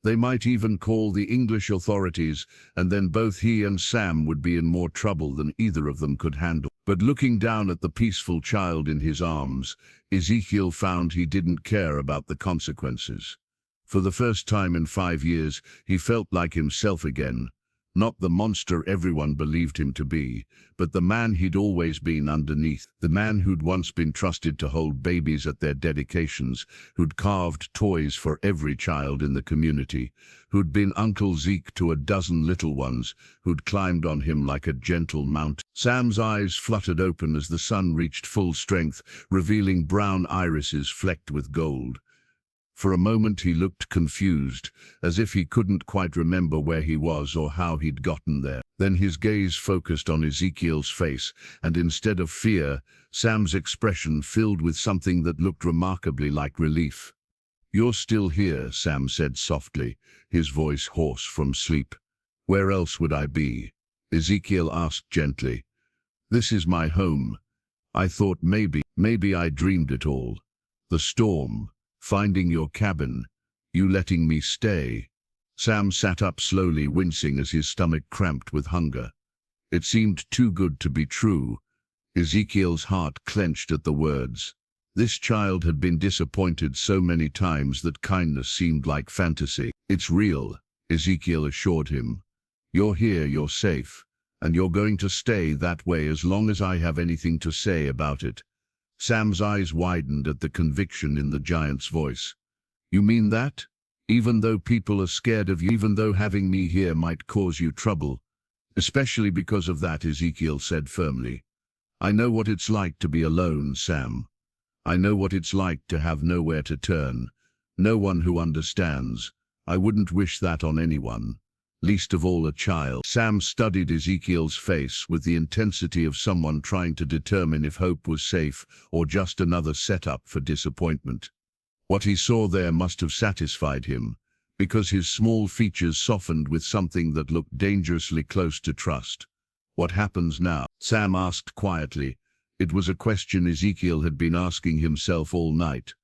They might even call the English authorities, and then both he and Sam would be in more trouble than either of them could handle. But looking down at the peaceful child in his arms, Ezekiel found he didn't care about the consequences. For the first time in 5 years, he felt like himself again. Not the monster everyone believed him to be, but the man he'd always been underneath. The man who'd once been trusted to hold babies at their dedications, who'd carved toys for every child in the community, who'd been Uncle Zeke to a dozen little ones, who'd climbed on him like a gentle mountain. Sam's eyes fluttered open as the sun reached full strength, revealing brown irises flecked with gold. For a moment he looked confused, as if he couldn't quite remember where he was or how he'd gotten there. Then his gaze focused on Ezekiel's face, and instead of fear, Sam's expression filled with something that looked remarkably like relief. "You're still here," Sam said softly, his voice hoarse from sleep. "Where else would I be?" Ezekiel asked gently. "This is my home. I thought maybe I dreamed it all. The storm, finding your cabin, you letting me stay." Sam sat up slowly, wincing as his stomach cramped with hunger. It seemed too good to be true. Ezekiel's heart clenched at the words. This child had been disappointed so many times that kindness seemed like fantasy. "It's real," Ezekiel assured him. "You're here, you're safe, and you're going to stay that way as long as I have anything to say about it." Sam's eyes widened at the conviction in the giant's voice. "You mean that? Even though people are scared of you, even though having me here might cause you trouble?" "Especially because of that," Ezekiel said firmly. "I know what it's like to be alone, Sam. I know what it's like to have nowhere to turn, no one who understands. I wouldn't wish that on anyone, least of all a child." Sam studied Ezekiel's face with the intensity of someone trying to determine if hope was safe or just another setup for disappointment. What he saw there must have satisfied him, because his small features softened with something that looked dangerously close to trust. "What happens now?" Sam asked quietly. It was a question Ezekiel had been asking himself all night.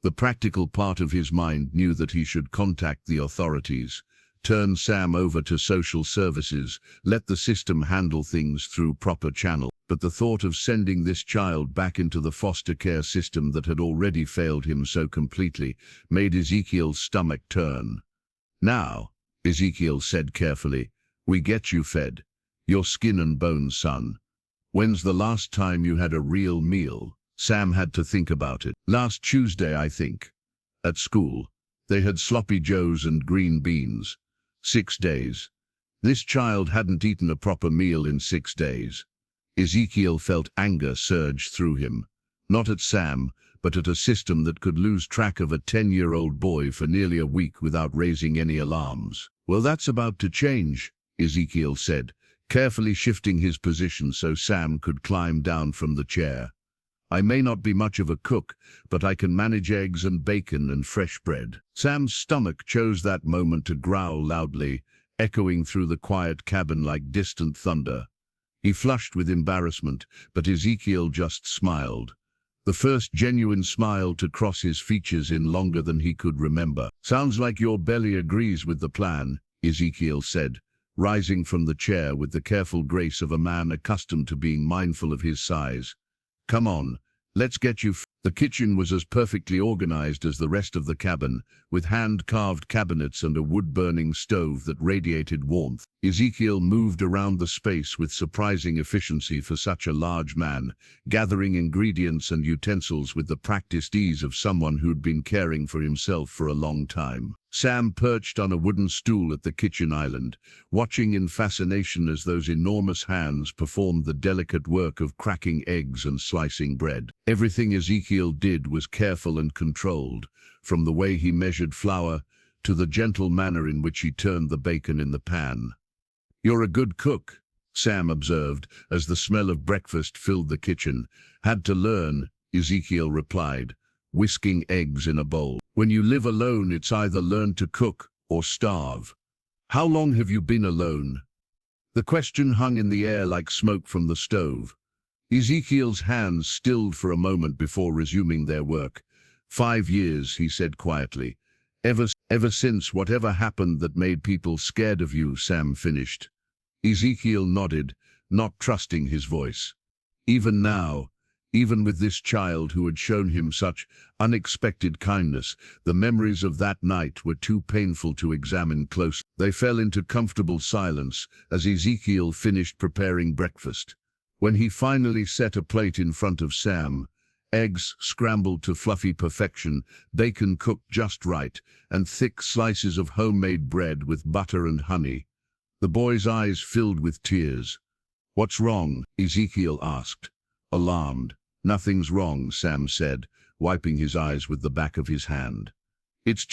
The practical part of his mind knew that he should contact the authorities, turn Sam over to social services, let the system handle things through proper channel. But the thought of sending this child back into the foster care system that had already failed him so completely made Ezekiel's stomach turn. "Now," Ezekiel said carefully, "we get you fed. You're skin and bones, son. When's the last time you had a real meal?" Sam had to think about it. "Last Tuesday, I think. At school. They had sloppy joes and green beans. 6 days. This child hadn't eaten a proper meal in 6 days. Ezekiel felt anger surge through him, not at Sam, but at a system that could lose track of a 10-year-old boy for nearly a week without raising any alarms. "Well, that's about to change," Ezekiel said, carefully shifting his position so Sam could climb down from the chair. "I may not be much of a cook, but I can manage eggs and bacon and fresh bread." Sam's stomach chose that moment to growl loudly, echoing through the quiet cabin like distant thunder. He flushed with embarrassment, but Ezekiel just smiled. The first genuine smile to cross his features in longer than he could remember. "Sounds like your belly agrees with the plan," Ezekiel said, rising from the chair with the careful grace of a man accustomed to being mindful of his size. "Come on, let's get you." The kitchen was as perfectly organized as the rest of the cabin, with hand-carved cabinets and a wood-burning stove that radiated warmth. Ezekiel moved around the space with surprising efficiency for such a large man, gathering ingredients and utensils with the practiced ease of someone who'd been caring for himself for a long time. Sam perched on a wooden stool at the kitchen island, watching in fascination as those enormous hands performed the delicate work of cracking eggs and slicing bread. Everything Ezekiel did was careful and controlled, from the way he measured flour to the gentle manner in which he turned the bacon in the pan. "You're a good cook," Sam observed, as the smell of breakfast filled the kitchen. "Had to learn," Ezekiel replied, whisking eggs in a bowl. "When you live alone, it's either learn to cook or starve." "How long have you been alone?" The question hung in the air like smoke from the stove. Ezekiel's hands stilled for a moment before resuming their work. "5 years," he said quietly. Ever since whatever happened that made people scared of you," Sam finished. Ezekiel nodded, not trusting his voice. Even now, even with this child who had shown him such unexpected kindness, the memories of that night were too painful to examine closely. They fell into comfortable silence as Ezekiel finished preparing breakfast. When he finally set a plate in front of Sam, eggs scrambled to fluffy perfection, bacon cooked just right, and thick slices of homemade bread with butter and honey, the boy's eyes filled with tears. "What's wrong?" Ezekiel asked, alarmed. "Nothing's wrong," Sam said, wiping his eyes with the back of his hand. It's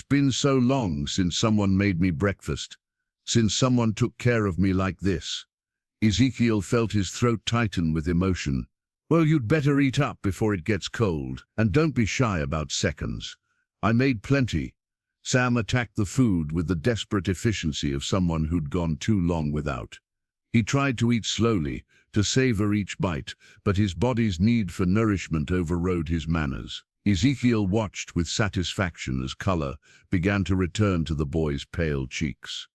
been so long since someone made me breakfast, since someone took care of me like this." Ezekiel felt his throat tighten with emotion. "Well, you'd better eat up before it gets cold, and don't be shy about seconds. I made plenty." Sam attacked the food with the desperate efficiency of someone who'd gone too long without. He tried to eat slowly, to savor each bite, but his body's need for nourishment overrode his manners. Ezekiel watched with satisfaction as color began to return to the boy's pale cheeks.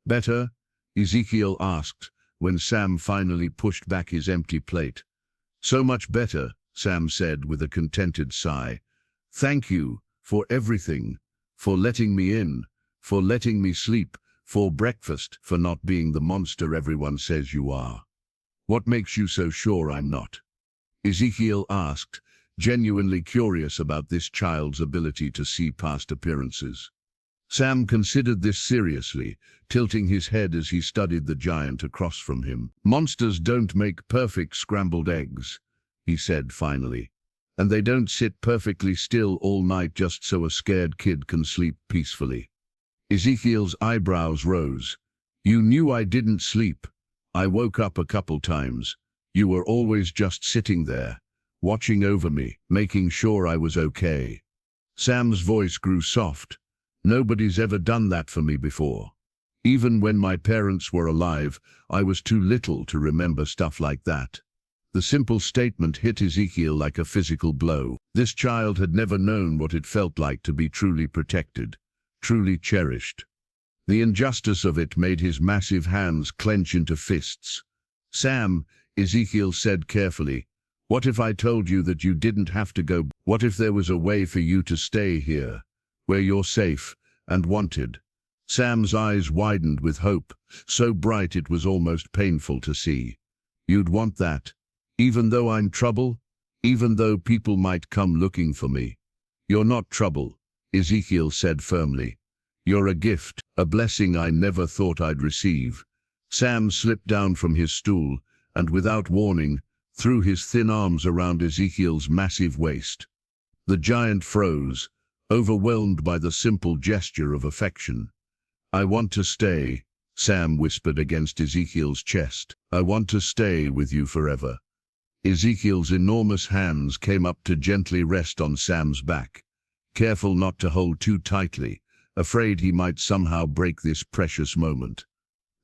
"Better?" Ezekiel asked, when Sam finally pushed back his empty plate. "So much better," Sam said with a contented sigh. "Thank you for everything, for letting me in, for letting me sleep, for breakfast, for not being the monster everyone says you are." "What makes you so sure I'm not?" Ezekiel asked, genuinely curious about this child's ability to see past appearances. Sam considered this seriously, tilting his head as he studied the giant across from him. "Monsters don't make perfect scrambled eggs," he said finally. "And they don't sit perfectly still all night just so a scared kid can sleep peacefully." Ezekiel's eyebrows rose. "You knew I didn't sleep. I woke up a couple times. You were always just sitting there, watching over me, making sure I was okay." Sam's voice grew soft. "Nobody's ever done that for me before. Even when my parents were alive, I was too little to remember stuff like that." The simple statement hit Ezekiel like a physical blow. This child had never known what it felt like to be truly protected, truly cherished. The injustice of it made his massive hands clench into fists. "Sam," Ezekiel said carefully, "what if I told you that you didn't have to go? What if there was a way for you to stay here, where you're safe and wanted?" Sam's eyes widened with hope, so bright it was almost painful to see. "You'd want that? Even though I'm trouble? Even though people might come looking for me?" "You're not trouble," Ezekiel said firmly. "You're a gift, a blessing I never thought I'd receive." Sam slipped down from his stool and, without warning, threw his thin arms around Ezekiel's massive waist. The giant froze, overwhelmed by the simple gesture of affection. "I want to stay," Sam whispered against Ezekiel's chest. "I want to stay with you forever." Ezekiel's enormous hands came up to gently rest on Sam's back, careful not to hold too tightly, afraid he might somehow break this precious moment.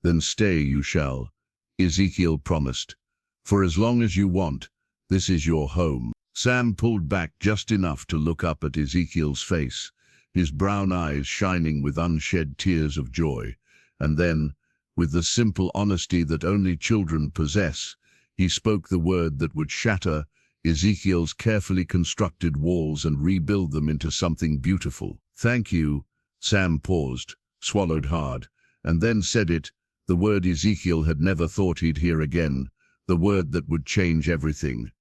"Then stay you shall," Ezekiel promised. "For as long as you want, this is your home." Sam pulled back just enough to look up at Ezekiel's face, his brown eyes shining with unshed tears of joy, and then, with the simple honesty that only children possess, he spoke the word that would shatter Ezekiel's carefully constructed walls and rebuild them into something beautiful. "Thank you." Sam paused, swallowed hard, and then said it, the word Ezekiel had never thought he'd hear again, the word that would change everything.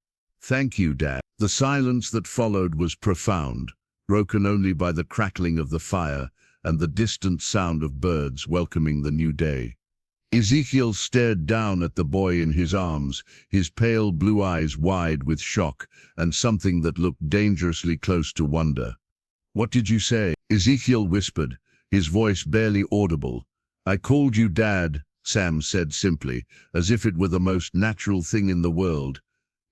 "Thank you, Dad." The silence that followed was profound, broken only by the crackling of the fire and the distant sound of birds welcoming the new day. Ezekiel stared down at the boy in his arms, his pale blue eyes wide with shock and something that looked dangerously close to wonder. "What did you say?" Ezekiel whispered, his voice barely audible. "I called you Dad," Sam said simply, as if it were the most natural thing in the world.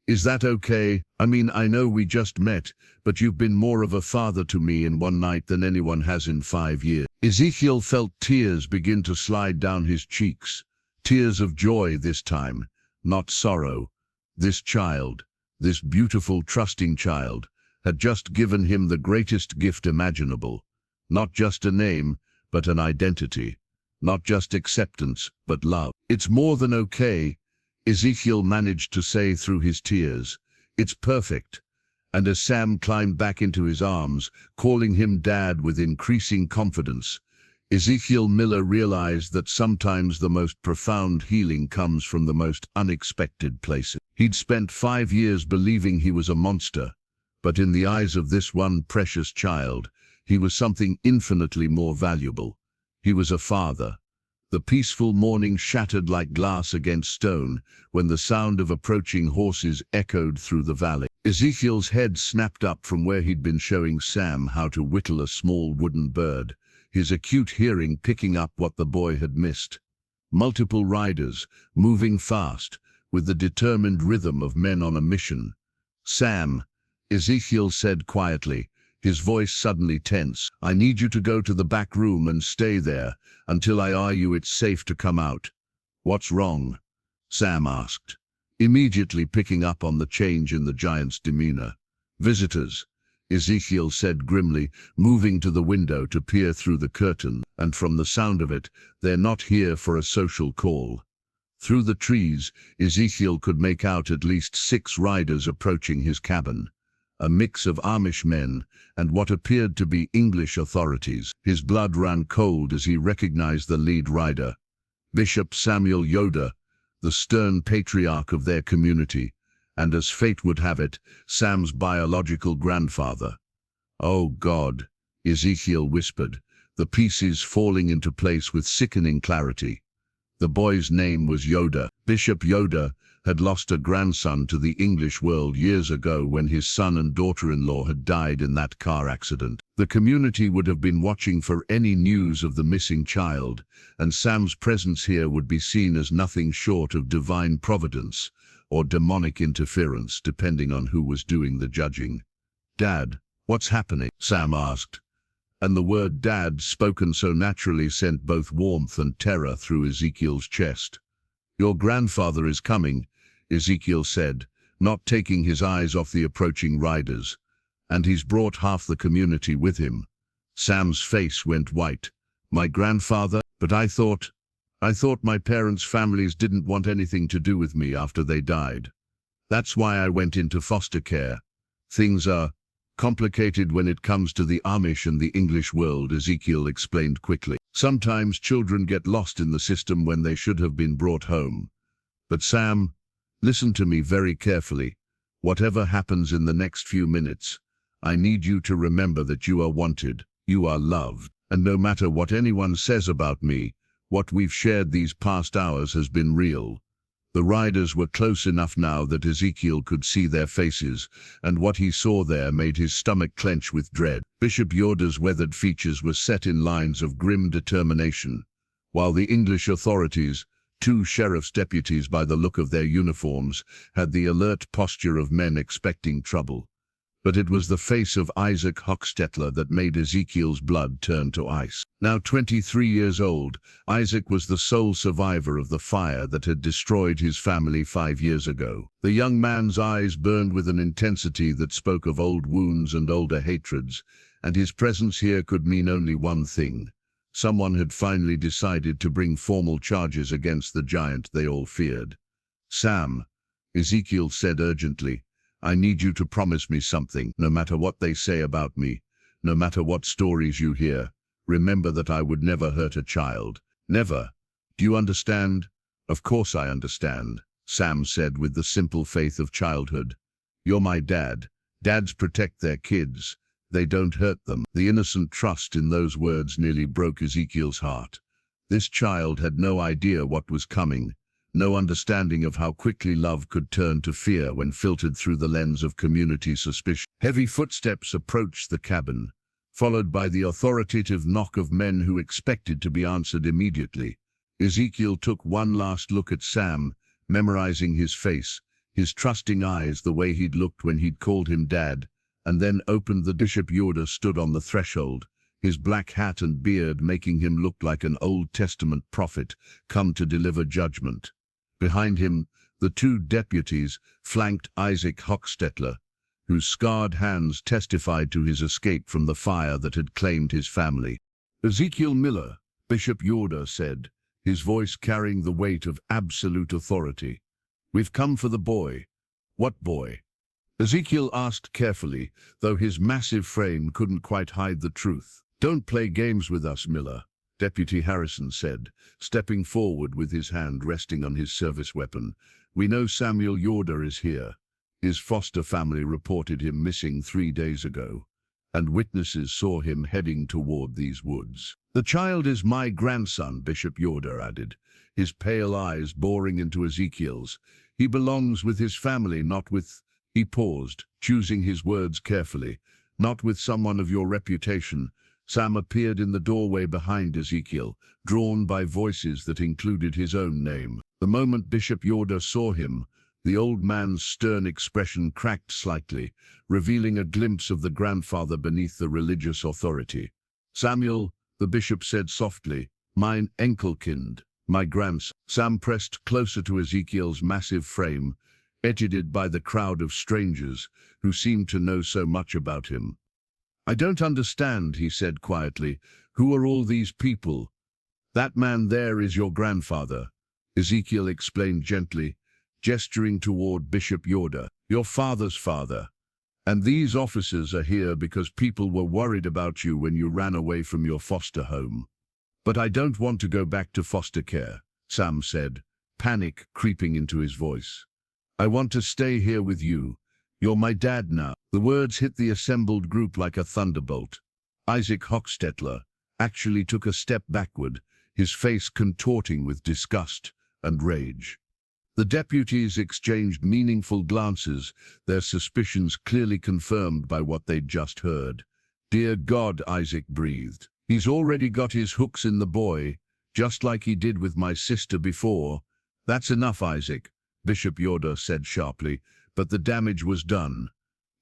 "Is that okay? I mean, I know we just met, but you've been more of a father to me in one night than anyone has in 5 years." Ezekiel felt tears begin to slide down his cheeks, tears of joy this time, not sorrow. This child, this beautiful, trusting child, had just given him the greatest gift imaginable. Not just a name, but an identity. Not just acceptance, but love. "It's more than okay," Ezekiel managed to say through his tears. "It's perfect." And as Sam climbed back into his arms, calling him Dad with increasing confidence, Ezekiel Miller realized that sometimes the most profound healing comes from the most unexpected places. He'd spent 5 years believing he was a monster, but in the eyes of this one precious child, he was something infinitely more valuable. He was a father. The peaceful morning shattered like glass against stone when the sound of approaching horses echoed through the valley. Ezekiel's head snapped up from where he'd been showing Sam how to whittle a small wooden bird, his acute hearing picking up what the boy had missed. Multiple riders, moving fast, with the determined rhythm of men on a mission. "Sam," Ezekiel said quietly, his voice suddenly tense, "I need you to go to the back room and stay there until I argue it's safe to come out." "What's wrong?" Sam asked, immediately picking up on the change in the giant's demeanor. "Visitors," Ezekiel said grimly, moving to the window to peer through the curtain, "and from the sound of it, they're not here for a social call." Through the trees, Ezekiel could make out at least 6 riders approaching his cabin. A mix of Amish men and what appeared to be English authorities. His blood ran cold as he recognized the lead rider, Bishop Samuel Yoder, the stern patriarch of their community, and as fate would have it, Sam's biological grandfather. "Oh God," Ezekiel whispered, the pieces falling into place with sickening clarity. The boy's name was Yoder. Bishop Yoder had lost a grandson to the English world years ago when his son and daughter-in-law had died in that car accident. The community would have been watching for any news of the missing child, and Sam's presence here would be seen as nothing short of divine providence or demonic interference, depending on who was doing the judging. "Dad, what's happening?" Sam asked, and the word Dad, spoken so naturally, sent both warmth and terror through Ezekiel's chest. "Your grandfather is coming," Ezekiel said, not taking his eyes off the approaching riders, "and he's brought half the community with him." Sam's face went white. "My grandfather? But I thought my parents' families didn't want anything to do with me after they died. That's why I went into foster care. Things are complicated when it comes to the Amish and the English world," Ezekiel explained quickly. "Sometimes children get lost in the system when they should have been brought home. But Sam, listen to me very carefully. Whatever happens in the next few minutes, I need you to remember that you are wanted, you are loved, and no matter what anyone says about me, what we've shared these past hours has been real." The riders were close enough now that Ezekiel could see their faces, and what he saw there made his stomach clench with dread. Bishop Yoder's weathered features were set in lines of grim determination, while the English authorities, 2 sheriff's deputies by the look of their uniforms, had the alert posture of men expecting trouble. But it was the face of Isaac Hochstetler that made Ezekiel's blood turn to ice. Now 23 years old, Isaac was the sole survivor of the fire that had destroyed his family 5 years ago. The young man's eyes burned with an intensity that spoke of old wounds and older hatreds, and his presence here could mean only one thing. Someone had finally decided to bring formal charges against the giant they all feared. "Sam," Ezekiel said urgently, "I need you to promise me something. No matter what they say about me, no matter what stories you hear, remember that I would never hurt a child. Never. Do you understand? Of course I understand, Sam said with the simple faith of childhood. You're my dad. Dads protect their kids. They don't hurt them. The innocent trust in those words nearly broke Ezekiel's heart. This child had no idea what was coming, no understanding of how quickly love could turn to fear when filtered through the lens of community suspicion. Heavy footsteps approached the cabin, followed by the authoritative knock of men who expected to be answered immediately. Ezekiel took one last look at Sam, memorizing his face, his trusting eyes the way he'd looked when he'd called him dad, and then opened the Bishop Yoda stood on the threshold, his black hat and beard making him look like an Old Testament prophet come to deliver judgment. Behind him, the two deputies flanked Isaac Hochstetler, whose scarred hands testified to his escape from the fire that had claimed his family. Ezekiel Miller, Bishop Yoda said, his voice carrying the weight of absolute authority. We've come for the boy. What boy? Ezekiel asked carefully, though his massive frame couldn't quite hide the truth. Don't play games with us, Miller, Deputy Harrison said, stepping forward with his hand resting on his service weapon. We know Samuel Yoda is here. His foster family reported him missing 3 days ago, and witnesses saw him heading toward these woods. The child is my grandson, Bishop Yoda added, his pale eyes boring into Ezekiel's. He belongs with his family, not with... He paused, choosing his words carefully. Not with someone of your reputation. Sam appeared in the doorway behind Ezekiel, drawn by voices that included his own name. The moment Bishop Yoda saw him, the old man's stern expression cracked slightly, revealing a glimpse of the grandfather beneath the religious authority. Samuel, the bishop said softly, mine enkelkind, my grandson. Sam pressed closer to Ezekiel's massive frame, edged by the crowd of strangers who seemed to know so much about him. I don't understand, he said quietly. Who are all these people? That man there is your grandfather, Ezekiel explained gently, gesturing toward Bishop Yoda, your father's father. And these officers are here because people were worried about you when you ran away from your foster home. But I don't want to go back to foster care, Sam said, panic creeping into his voice. I want to stay here with you. You're my dad now. The words hit the assembled group like a thunderbolt. Isaac Hochstetler actually took a step backward, his face contorting with disgust and rage. The deputies exchanged meaningful glances, their suspicions clearly confirmed by what they'd just heard. Dear God, Isaac breathed. He's already got his hooks in the boy, just like he did with my sister before. That's enough, Isaac, Bishop Yoda said sharply, but the damage was done.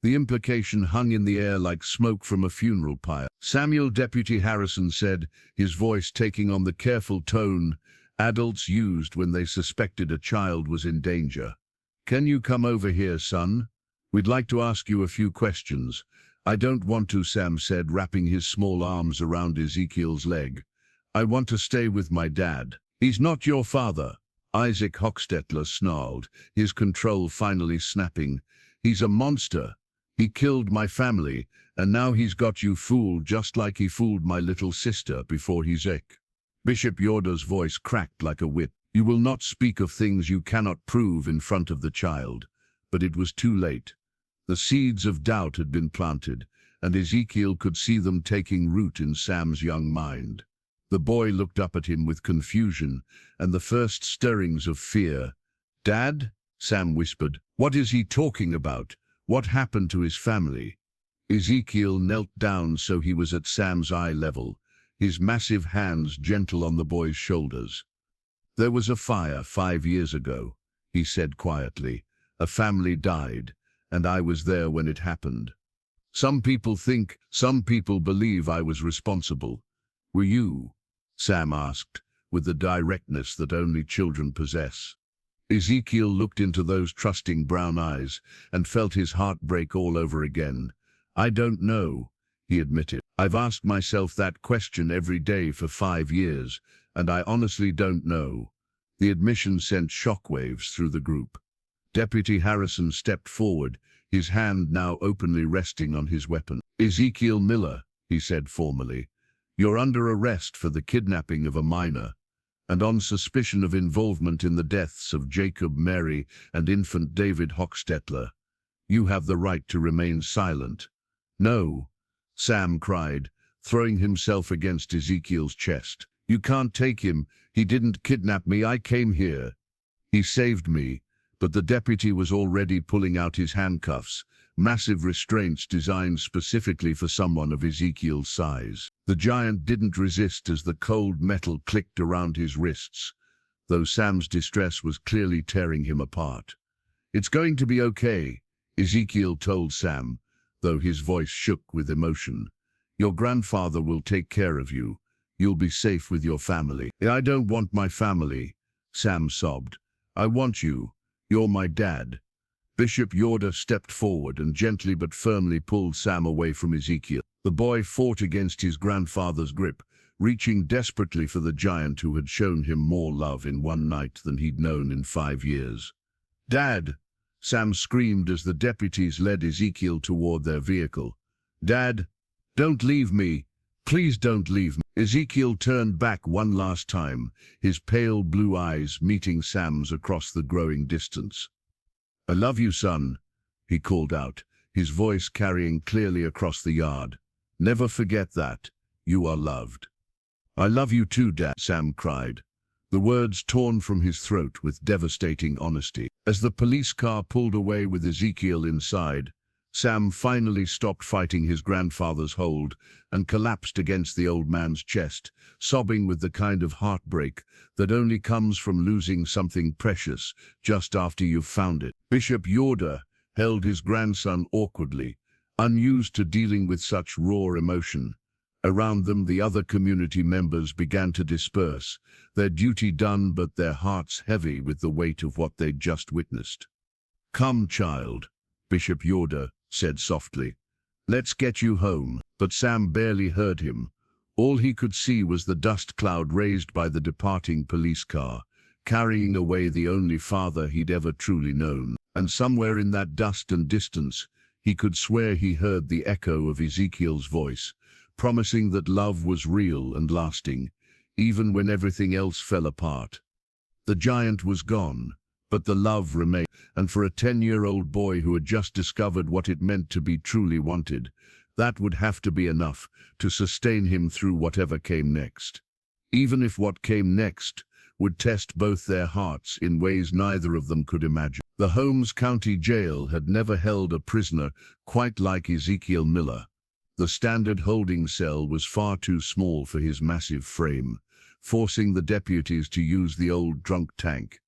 The implication hung in the air like smoke from a funeral pyre. Samuel, Deputy Harrison said, his voice taking on the careful tone adults used when they suspected a child was in danger. Can you come over here, son? We'd like to ask you a few questions. I don't want to, Sam said, wrapping his small arms around Ezekiel's leg. I want to stay with my dad. He's not your father, Isaac Hochstetler snarled, his control finally snapping. He's a monster. He killed my family, and now he's got you fooled just like he fooled my little sister before he's sick. Bishop Yoda's voice cracked like a whip. You will not speak of things you cannot prove in front of the child. But it was too late. The seeds of doubt had been planted, and Ezekiel could see them taking root in Sam's young mind. The boy looked up at him with confusion and the first stirrings of fear. Dad? Sam whispered. What is he talking about? What happened to his family? Ezekiel knelt down so he was at Sam's eye level, his massive hands gentle on the boy's shoulders. There was a fire 5 years ago, he said quietly. A family died, and I was there when it happened. Some people believe I was responsible. Were you? Sam asked, with the directness that only children possess. Ezekiel looked into those trusting brown eyes and felt his heart break all over again. I don't know, he admitted. I've asked myself that question every day for 5 years, and I honestly don't know. The admission sent shockwaves through the group. Deputy Harrison stepped forward, his hand now openly resting on his weapon. Ezekiel Miller, he said formally, you're under arrest for the kidnapping of a minor. and on suspicion of involvement in the deaths of Jacob, Mary, and infant David Hochstetler. You have the right to remain silent." "No," Sam cried, throwing himself against Ezekiel's chest. "You can't take him. He didn't kidnap me. I came here. He saved me." But the deputy was already pulling out his handcuffs, massive restraints designed specifically for someone of Ezekiel's size. The giant didn't resist as the cold metal clicked around his wrists, though Sam's distress was clearly tearing him apart. "It's going to be okay," Ezekiel told Sam, though his voice shook with emotion. "Your grandfather will take care of you. You'll be safe with your family." "I don't want my family," Sam sobbed. "I want you. You're my dad." Bishop Yoder stepped forward and gently but firmly pulled Sam away from Ezekiel. The boy fought against his grandfather's grip, reaching desperately for the giant who had shown him more love in one night than he'd known in 5 years. "Dad!" Sam screamed as the deputies led Ezekiel toward their vehicle. "Dad, don't leave me. Please don't leave me." Ezekiel turned back one last time, his pale blue eyes meeting Sam's across the growing distance. "I love you, son," he called out, his voice carrying clearly across the yard. "Never forget that. You are loved." "I love you too, Dad," Sam cried, the words torn from his throat with devastating honesty. As the police car pulled away with Ezekiel inside, Sam finally stopped fighting his grandfather's hold and collapsed against the old man's chest, sobbing with the kind of heartbreak that only comes from losing something precious just after you've found it. Bishop Yoder held his grandson awkwardly, unused to dealing with such raw emotion. Around them, the other community members began to disperse, their duty done but their hearts heavy with the weight of what they'd just witnessed. "Come, child," Bishop Yoder said softly. "Let's get you home." But Sam barely heard him. All he could see was the dust cloud raised by the departing police car, carrying away the only father he'd ever truly known. And somewhere in that dust and distance, he could swear he heard the echo of Ezekiel's voice, promising that love was real and lasting, even when everything else fell apart. The giant was gone, but the love remained, and for a 10-year-old boy who had just discovered what it meant to be truly wanted, that would have to be enough to sustain him through whatever came next. Even if what came next would test both their hearts in ways neither of them could imagine. The Holmes County Jail had never held a prisoner quite like Ezekiel Miller. The standard holding cell was far too small for his massive frame, forcing the deputies to use the old drunk tank,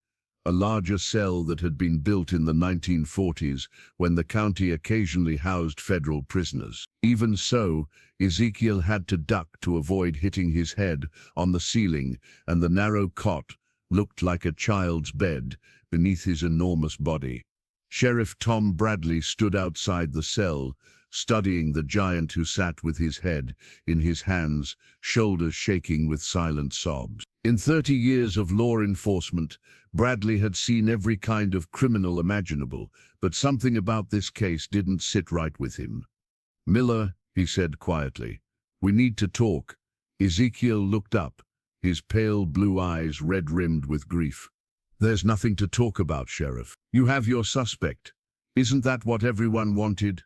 a larger cell that had been built in the 1940s when the county occasionally housed federal prisoners. Even so, Ezekiel had to duck to avoid hitting his head on the ceiling, and the narrow cot looked like a child's bed beneath his enormous body. Sheriff Tom Bradley stood outside the cell, studying the giant who sat with his head in his hands, shoulders shaking with silent sobs. In 30 years of law enforcement, Bradley had seen every kind of criminal imaginable, but something about this case didn't sit right with him. "Miller," he said quietly, "we need to talk." Ezekiel looked up, his pale blue eyes red-rimmed with grief. "There's nothing to talk about, Sheriff. You have your suspect. Isn't that what everyone wanted?"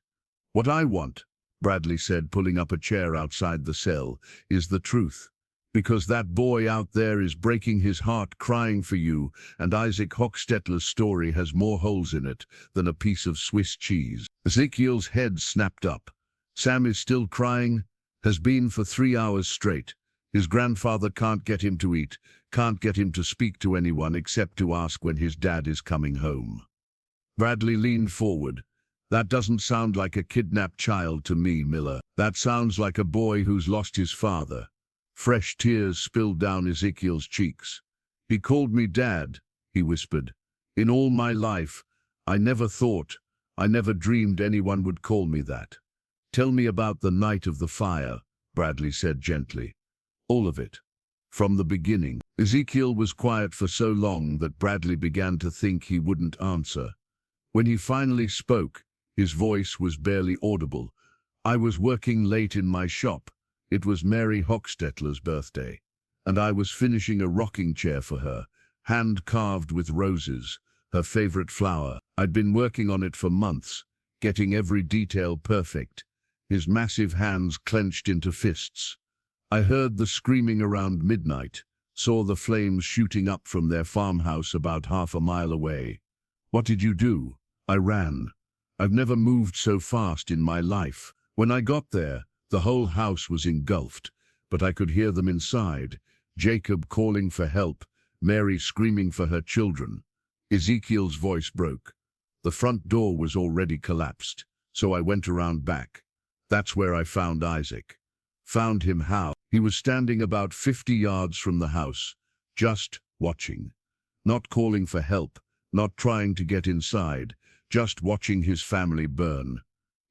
"What I want," Bradley said, pulling up a chair outside the cell, "is the truth. Because that boy out there is breaking his heart crying for you, and Isaac Hochstetler's story has more holes in it than a piece of Swiss cheese." Ezekiel's head snapped up. "Sam is still crying? Has been for 3 hours straight. His grandfather can't get him to eat, can't get him to speak to anyone except to ask when his dad is coming home." Bradley leaned forward. "That doesn't sound like a kidnapped child to me, Miller. That sounds like a boy who's lost his father." Fresh tears spilled down Ezekiel's cheeks. "He called me Dad," he whispered. "In all my life, I never dreamed anyone would call me that." "Tell me about the night of the fire," Bradley said gently. "All of it. From the beginning." Ezekiel was quiet for so long that Bradley began to think he wouldn't answer. When he finally spoke, his voice was barely audible. "I was working late in my shop. It was Mary Hochstetler's birthday. and I was finishing a rocking chair for her, hand-carved with roses, her favorite flower. I'd been working on it for months, getting every detail perfect, his massive hands clenched into fists. I heard the screaming around midnight, saw the flames shooting up from their farmhouse about half a mile away. What did you do? I ran. I've never moved so fast in my life. When I got there, the whole house was engulfed, but I could hear them inside. Jacob calling for help, Mary screaming for her children. Ezekiel's voice broke. The front door was already collapsed, so I went around back. That's where I found Isaac. Found him how? He was standing about 50 yards from the house, just watching. Not calling for help, not trying to get inside, just watching his family burn.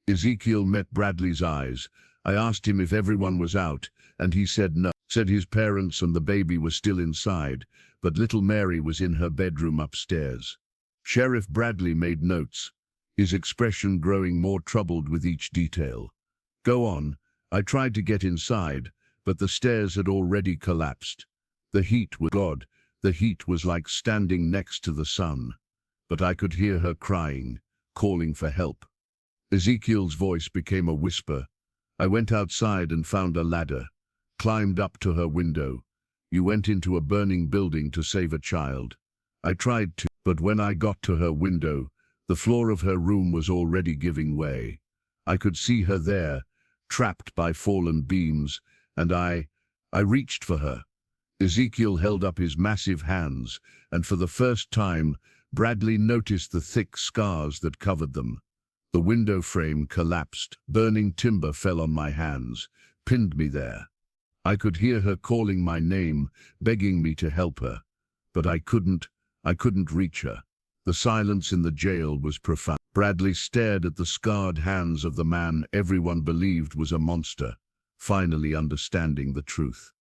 Ezekiel met Bradley's eyes. I asked him if everyone was out, and he said no. Said his parents and the baby were still inside, but little Mary was in her bedroom upstairs. Sheriff Bradley made notes, his expression growing more troubled with each detail. Go on. I tried to get inside, but the stairs had already collapsed. The heat was like standing next to the sun. But I could hear her crying, calling for help. Ezekiel's voice became a whisper. I went outside and found a ladder, climbed up to her window. You went into a burning building to save a child. I tried to, but when I got to her window, the floor of her room was already giving way. I could see her there, trapped by fallen beams, and I reached for her. Ezekiel held up his massive hands, and for the first time, Bradley noticed the thick scars that covered them. The window frame collapsed. Burning timber fell on my hands, pinned me there. I could hear her calling my name, begging me to help her. But I couldn't reach her. The silence in the jail was profound. Bradley stared at the scarred hands of the man everyone believed was a monster, finally understanding the truth.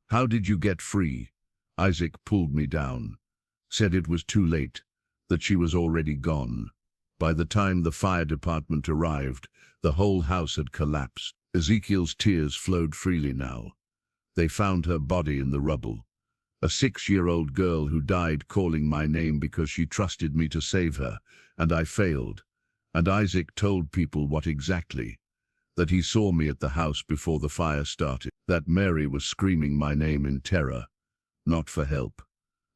How did you get free? Isaac pulled me down, said it was too late, that she was already gone. By the time the fire department arrived, the whole house had collapsed. Ezekiel's tears flowed freely now. They found her body in the rubble. A 6-year-old girl who died calling my name because she trusted me to save her, and I failed. And Isaac told people what exactly? That he saw me at the house before the fire started. That Mary was screaming my name in terror, not for help.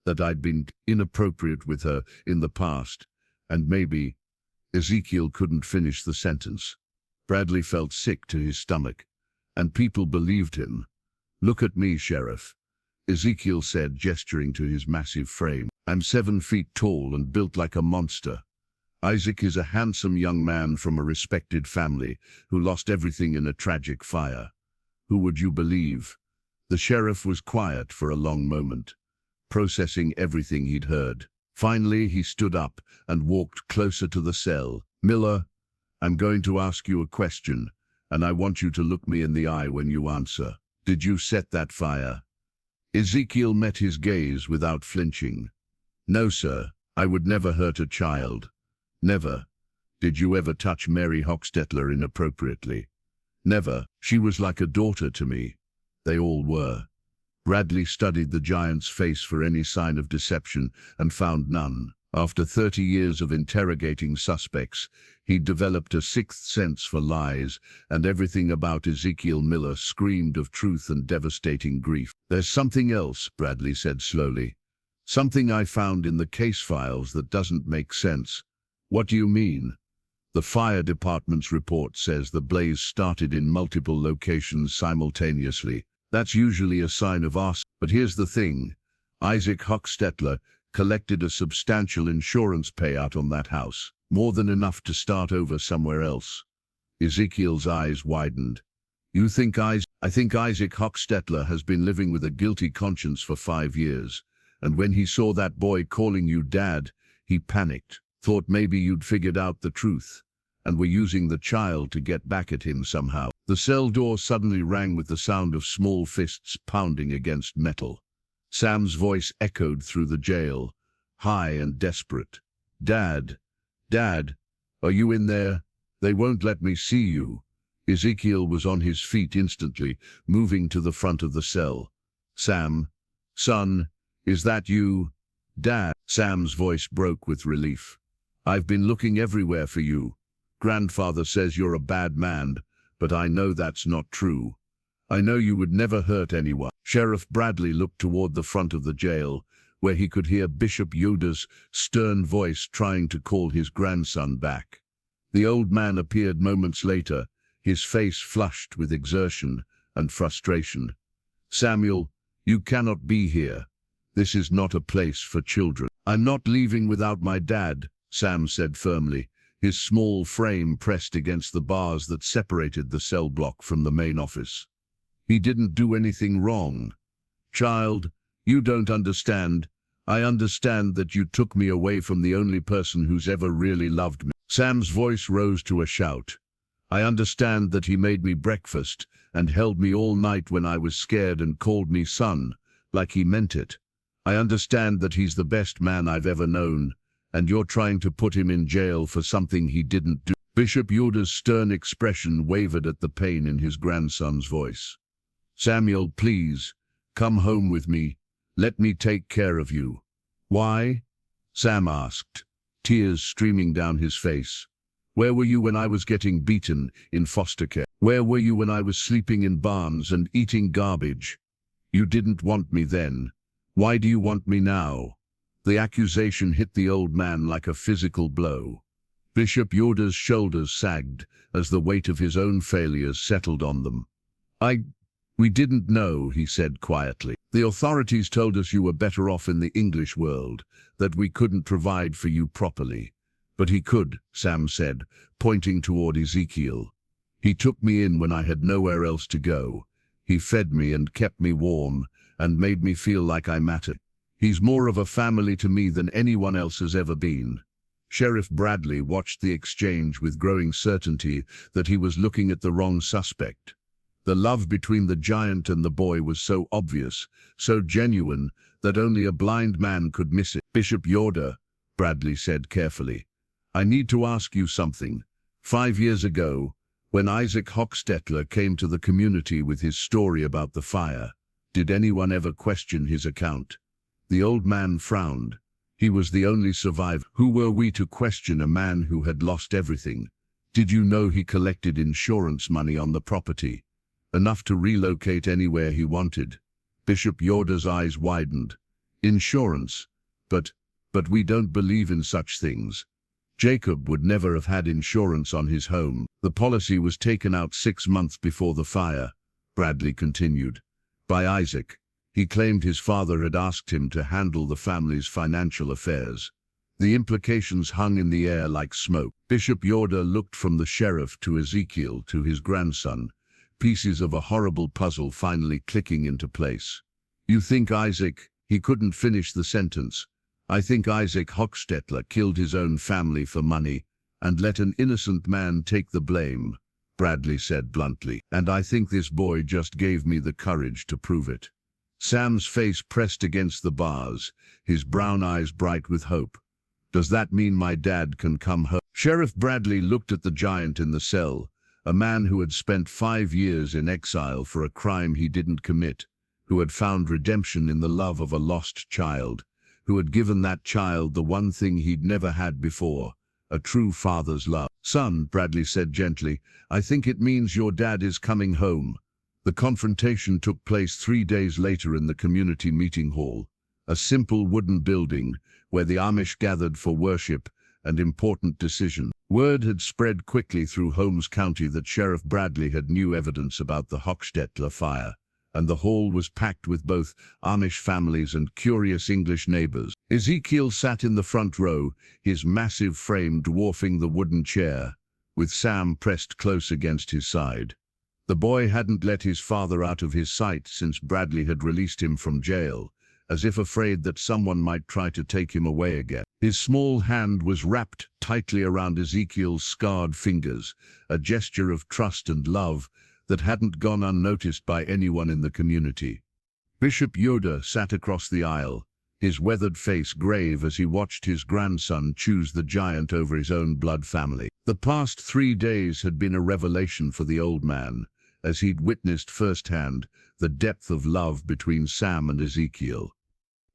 That I'd been inappropriate with her in the past, and maybe... Ezekiel couldn't finish the sentence. Bradley felt sick to his stomach, and people believed him. Look at me, Sheriff, Ezekiel said, gesturing to his massive frame. I'm 7 feet tall and built like a monster. Isaac is a handsome young man from a respected family who lost everything in a tragic fire. Who would you believe? The sheriff was quiet for a long moment, processing everything he'd heard. Finally, he stood up and walked closer to the cell. Miller, I'm going to ask you a question, and I want you to look me in the eye when you answer. Did you set that fire? Ezekiel met his gaze without flinching. No, sir. I would never hurt a child. Never. Did you ever touch Mary Hochstetler inappropriately? Never. She was like a daughter to me. They all were. Bradley studied the giant's face for any sign of deception and found none. After 30 years of interrogating suspects, he'd developed a sixth sense for lies, and everything about Ezekiel Miller screamed of truth and devastating grief. There's something else, Bradley said slowly. Something I found in the case files that doesn't make sense. What do you mean? The fire department's report says the blaze started in multiple locations simultaneously. That's usually a sign of arson. But here's the thing. Isaac Hochstetler collected a substantial insurance payout on that house, more than enough to start over somewhere else. Ezekiel's eyes widened. I think Isaac Hochstetler has been living with a guilty conscience for 5 years, and when he saw that boy calling you Dad, he panicked, thought maybe you'd figured out the truth, and were using the child to get back at him somehow. The cell door suddenly rang with the sound of small fists pounding against metal. Sam's voice echoed through the jail, high and desperate. Dad, Dad, are you in there? They won't let me see you. Ezekiel was on his feet instantly, moving to the front of the cell. Sam, son, is that you? Dad. Sam's voice broke with relief. I've been looking everywhere for you. Grandfather says you're a bad man, but I know that's not true. I know you would never hurt anyone. Sheriff Bradley looked toward the front of the jail, where he could hear Bishop Yoda's stern voice trying to call his grandson back. The old man appeared moments later, his face flushed with exertion and frustration. Samuel, you cannot be here. This is not a place for children. I'm not leaving without my dad, Sam said firmly, his small frame pressed against the bars that separated the cell block from the main office. He didn't do anything wrong. Child, you don't understand. I understand that you took me away from the only person who's ever really loved me. Sam's voice rose to a shout. I understand that he made me breakfast and held me all night when I was scared and called me son, like he meant it. I understand that he's the best man I've ever known, and you're trying to put him in jail for something he didn't do. Bishop Yoda's stern expression wavered at the pain in his grandson's voice. Samuel, please, come home with me. Let me take care of you. Why? Sam asked, tears streaming down his face. Where were you when I was getting beaten in foster care? Where were you when I was sleeping in barns and eating garbage? You didn't want me then. Why do you want me now? The accusation hit the old man like a physical blow. Bishop Yoda's shoulders sagged as the weight of his own failures settled on them. We didn't know, he said quietly. The authorities told us you were better off in the English world, that we couldn't provide for you properly. But he could, Sam said, pointing toward Ezekiel. He took me in when I had nowhere else to go. He fed me and kept me warm and made me feel like I mattered. He's more of a family to me than anyone else has ever been. Sheriff Bradley watched the exchange with growing certainty that he was looking at the wrong suspect. The love between the giant and the boy was so obvious, so genuine, that only a blind man could miss it. Bishop Yoda, Bradley said carefully, I need to ask you something. 5 years ago, when Isaac Hochstetler came to the community with his story about the fire, did anyone ever question his account? The old man frowned. He was the only survivor. Who were we to question a man who had lost everything? Did you know he collected insurance money on the property? Enough to relocate anywhere he wanted. Bishop Yoda's eyes widened. Insurance? But we don't believe in such things. Jacob would never have had insurance on his home. The policy was taken out 6 months before the fire, Bradley continued, by Isaac. He claimed his father had asked him to handle the family's financial affairs. The implications hung in the air like smoke. Bishop Yoda looked from the sheriff to Ezekiel to his grandson, pieces of a horrible puzzle finally clicking into place. You think Isaac, he couldn't finish the sentence. I think Isaac Hochstetler killed his own family for money and let an innocent man take the blame, Bradley said bluntly. And I think this boy just gave me the courage to prove it. Sam's face pressed against the bars, his brown eyes bright with hope. Does that mean my dad can come home? Sheriff Bradley looked at the giant in the cell, a man who had spent 5 years in exile for a crime he didn't commit, who had found redemption in the love of a lost child, who had given that child the one thing he'd never had before, a true father's love. Son, Bradley said gently, I think it means your dad is coming home. The confrontation took place 3 days later in the community meeting hall, a simple wooden building where the Amish gathered for worship and important decisions. Word had spread quickly through Holmes County that Sheriff Bradley had new evidence about the Hochstetler fire, and the hall was packed with both Amish families and curious English neighbors. Ezekiel sat in the front row, his massive frame dwarfing the wooden chair, with Sam pressed close against his side. The boy hadn't let his father out of his sight since Bradley had released him from jail, as if afraid that someone might try to take him away again. His small hand was wrapped tightly around Ezekiel's scarred fingers, a gesture of trust and love that hadn't gone unnoticed by anyone in the community. Bishop Yoda sat across the aisle, his weathered face grave as he watched his grandson choose the giant over his own blood family. The past 3 days had been a revelation for the old man, as he'd witnessed firsthand the depth of love between Sam and Ezekiel.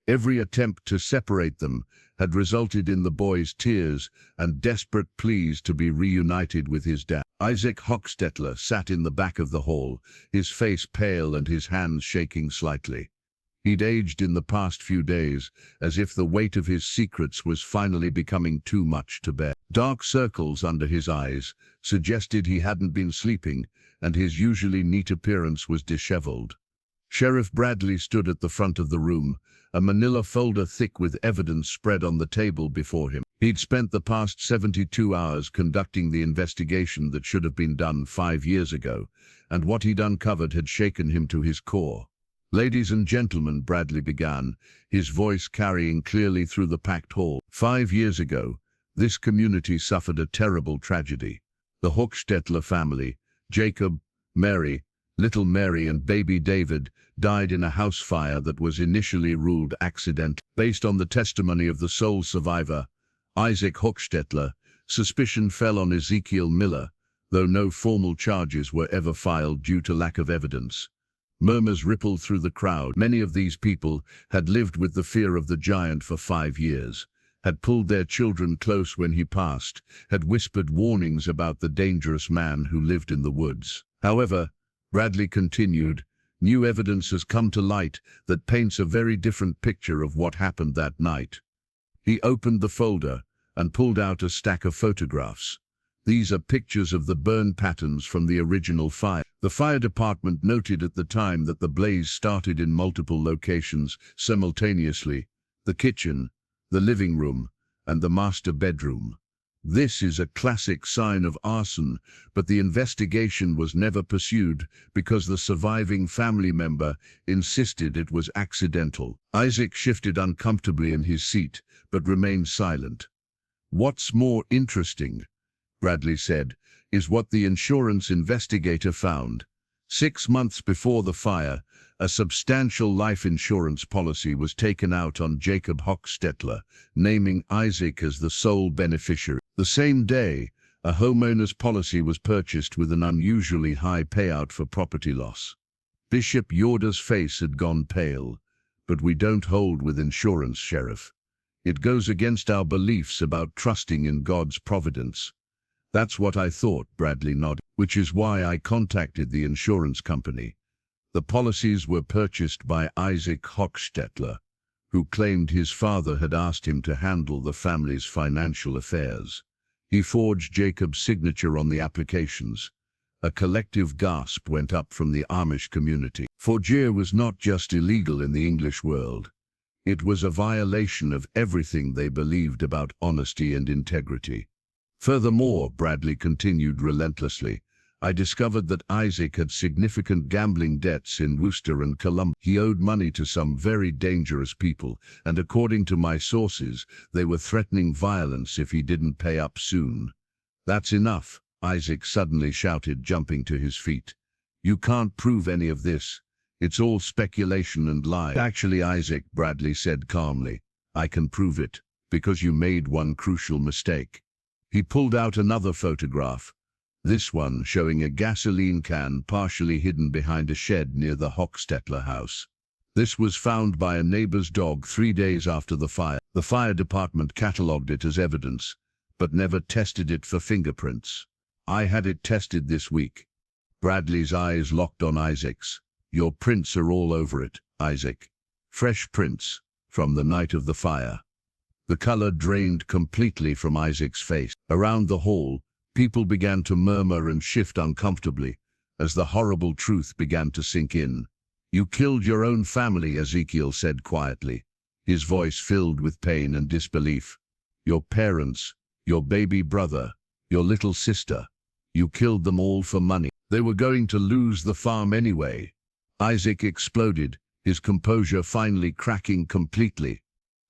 Every attempt to separate them had resulted in the boy's tears and desperate pleas to be reunited with his dad. Isaac Hochstetler sat in the back of the hall, his face pale and his hands shaking slightly. He'd aged in the past few days, as if the weight of his secrets was finally becoming too much to bear. Dark circles under his eyes suggested he hadn't been sleeping, and his usually neat appearance was disheveled. Sheriff Bradley stood at the front of the room, a manila folder thick with evidence spread on the table before him. He'd spent the past 72 hours conducting the investigation that should have been done 5 years ago, and what he'd uncovered had shaken him to his core. "Ladies and gentlemen," Bradley began, his voice carrying clearly through the packed hall. 5 years ago, this community suffered a terrible tragedy. The Hochstetler family, Jacob, Mary, little Mary and baby David, died in a house fire that was initially ruled accidental. Based on the testimony of the sole survivor, Isaac Hochstetler, suspicion fell on Ezekiel Miller, though no formal charges were ever filed due to lack of evidence. Murmurs rippled through the crowd. Many of these people had lived with the fear of the giant for 5 years, had pulled their children close when he passed, had whispered warnings about the dangerous man who lived in the woods. However, Bradley continued, new evidence has come to light that paints a very different picture of what happened that night. He opened the folder and pulled out a stack of photographs. These are pictures of the burn patterns from the original fire. The fire department noted at the time that the blaze started in multiple locations simultaneously: the kitchen, the living room, and the master bedroom. This is a classic sign of arson, but the investigation was never pursued because the surviving family member insisted it was accidental. Isaac shifted uncomfortably in his seat, but remained silent. "What's more interesting," Bradley said, "is what the insurance investigator found. 6 months before the fire, a substantial life insurance policy was taken out on Jacob Hochstetler, naming Isaac as the sole beneficiary. The same day, a homeowner's policy was purchased with an unusually high payout for property loss." Bishop Yoder's face had gone pale. "But we don't hold with insurance, Sheriff. It goes against our beliefs about trusting in God's providence." "That's what I thought," Bradley nodded, "which is why I contacted the insurance company. The policies were purchased by Isaac Hochstetler, who claimed his father had asked him to handle the family's financial affairs. He forged Jacob's signature on the applications." A collective gasp went up from the Amish community. Forgery was not just illegal in the English world. It was a violation of everything they believed about honesty and integrity. "Furthermore," Bradley continued relentlessly, "I discovered that Isaac had significant gambling debts in Worcester and Columbus. He owed money to some very dangerous people, and according to my sources, they were threatening violence if he didn't pay up soon." "That's enough," Isaac suddenly shouted, jumping to his feet. "You can't prove any of this. It's all speculation and lies." "Actually, Isaac," Bradley said calmly, "I can prove it, because you made one crucial mistake." He pulled out another photograph, this one showing a gasoline can partially hidden behind a shed near the Hochstetler house. This was found by a neighbor's dog 3 days after the fire. The fire department catalogued it as evidence, but never tested it for fingerprints. "I had it tested this week." Bradley's eyes locked on Isaac's. "Your prints are all over it, Isaac. Fresh prints, from the night of the fire." The color drained completely from Isaac's face. Around the hall, people began to murmur and shift uncomfortably, as the horrible truth began to sink in. "You killed your own family," Ezekiel said quietly, his voice filled with pain and disbelief. "Your parents, your baby brother, your little sister. You killed them all for money. They were going to lose the farm anyway." Isaac exploded, his composure finally cracking completely.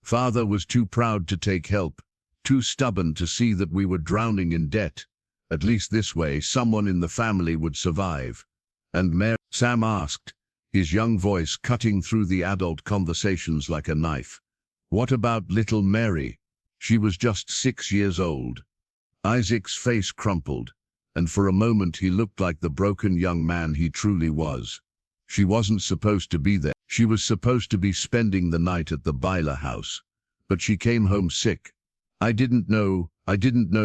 "Father was too proud to take help, too stubborn to see that we were drowning in debt. At least this way, someone in the family would survive." "And Mary?" Sam asked, his young voice cutting through the adult conversations like a knife. "What about little Mary? She was just 6 years old." Isaac's face crumpled, and for a moment he looked like the broken young man he truly was. She wasn't supposed to be there. She was supposed to be spending the night at the Byler house, but she came home sick. I didn't know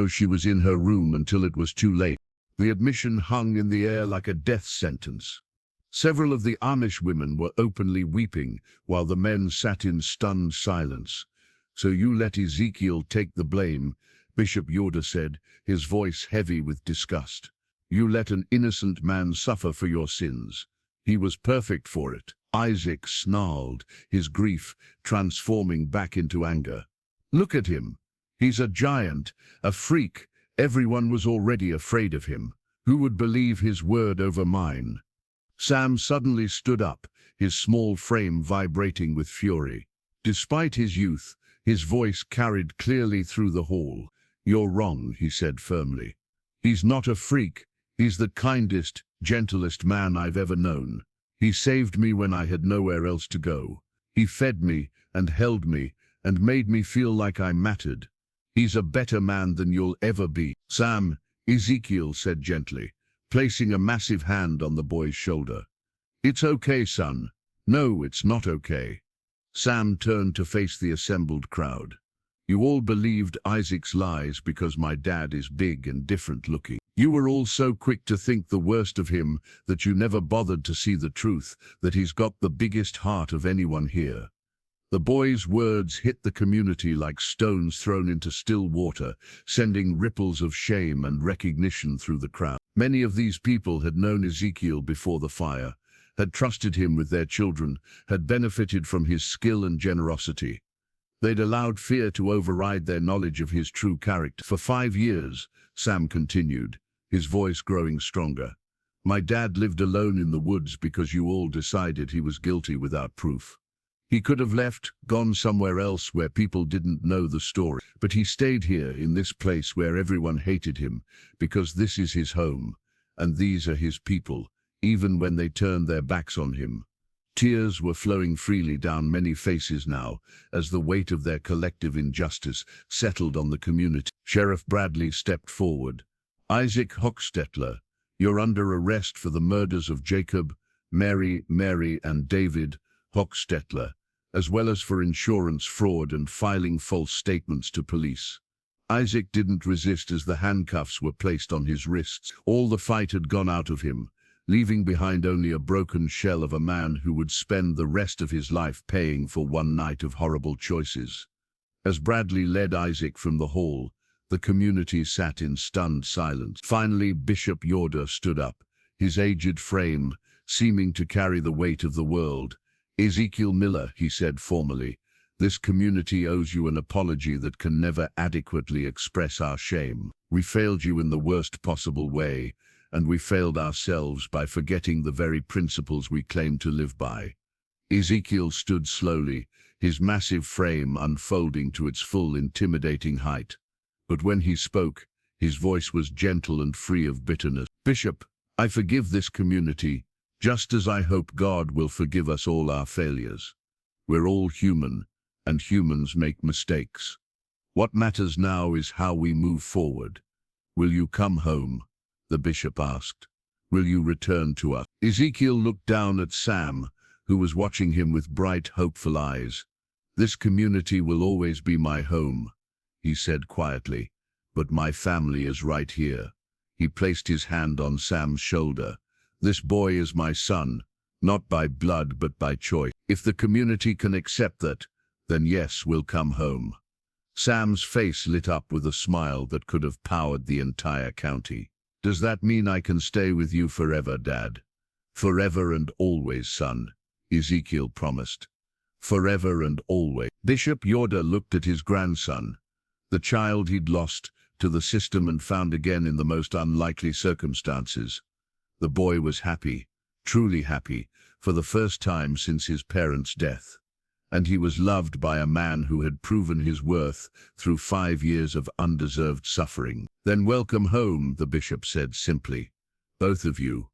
she was in her room until it was too late. The admission hung in the air like a death sentence. Several of the Amish women were openly weeping, while the men sat in stunned silence. "So you let Ezekiel take the blame," Bishop Yoder said, his voice heavy with disgust. "You let an innocent man suffer for your sins. He was perfect for it." Isaac snarled, his grief transforming back into anger. "Look at him. He's a giant, a freak. Everyone was already afraid of him. Who would believe his word over mine?" Sam suddenly stood up, his small frame vibrating with fury. Despite his youth, his voice carried clearly through the hall. "You're wrong," he said firmly. "He's not a freak. He's the kindest, gentlest man I've ever known. He saved me when I had nowhere else to go. He fed me and held me and made me feel like I mattered. He's a better man than you'll ever be." "Sam," Ezekiel said gently, placing a massive hand on the boy's shoulder. "It's okay, son." "No, it's not okay." Sam turned to face the assembled crowd. "You all believed Isaac's lies because my dad is big and different looking. You were all so quick to think the worst of him that you never bothered to see the truth, that he's got the biggest heart of anyone here." The boy's words hit the community like stones thrown into still water, sending ripples of shame and recognition through the crowd. Many of these people had known Ezekiel before the fire, had trusted him with their children, had benefited from his skill and generosity. They'd allowed fear to override their knowledge of his true character. "For 5 years, Sam continued, his voice growing stronger, "my dad lived alone in the woods because you all decided he was guilty without proof. He could have left, gone somewhere else where people didn't know the story. But he stayed here in this place where everyone hated him, because this is his home, and these are his people, even when they turned their backs on him." Tears were flowing freely down many faces now, as the weight of their collective injustice settled on the community. Sheriff Bradley stepped forward. "Isaac Hochstetler, you're under arrest for the murders of Jacob, Mary, and David Hochstetler, as well as for insurance fraud and filing false statements to police." Isaac didn't resist as the handcuffs were placed on his wrists. All the fight had gone out of him, leaving behind only a broken shell of a man who would spend the rest of his life paying for one night of horrible choices. As Bradley led Isaac from the hall, the community sat in stunned silence. Finally, Bishop Yoder stood up, his aged frame seeming to carry the weight of the world. "Ezekiel Miller," he said formally, "this community owes you an apology that can never adequately express our shame. We failed you in the worst possible way, and we failed ourselves by forgetting the very principles we claim to live by." Ezekiel stood slowly, his massive frame unfolding to its full intimidating height. But when he spoke, his voice was gentle and free of bitterness. "Bishop, I forgive this community, just as I hope God will forgive us all our failures. We're all human, and humans make mistakes. What matters now is how we move forward. Will you come home?" the bishop asked. "Will you return to us?" Ezekiel looked down at Sam, who was watching him with bright, hopeful eyes. "This community will always be my home," he said quietly, "but my family is right here." He placed his hand on Sam's shoulder. "This boy is my son, not by blood but by choice. If the community can accept that, then yes, we'll come home." Sam's face lit up with a smile that could have powered the entire county. "Does that mean I can stay with you forever, Dad?" "Forever and always, son," Ezekiel promised. "Forever and always." Bishop Yoder looked at his grandson, the child he'd lost to the system and found again in the most unlikely circumstances. The boy was happy, truly happy, for the first time since his parents' death. And he was loved by a man who had proven his worth through 5 years of undeserved suffering. "Then welcome home," the bishop said simply. "Both of you."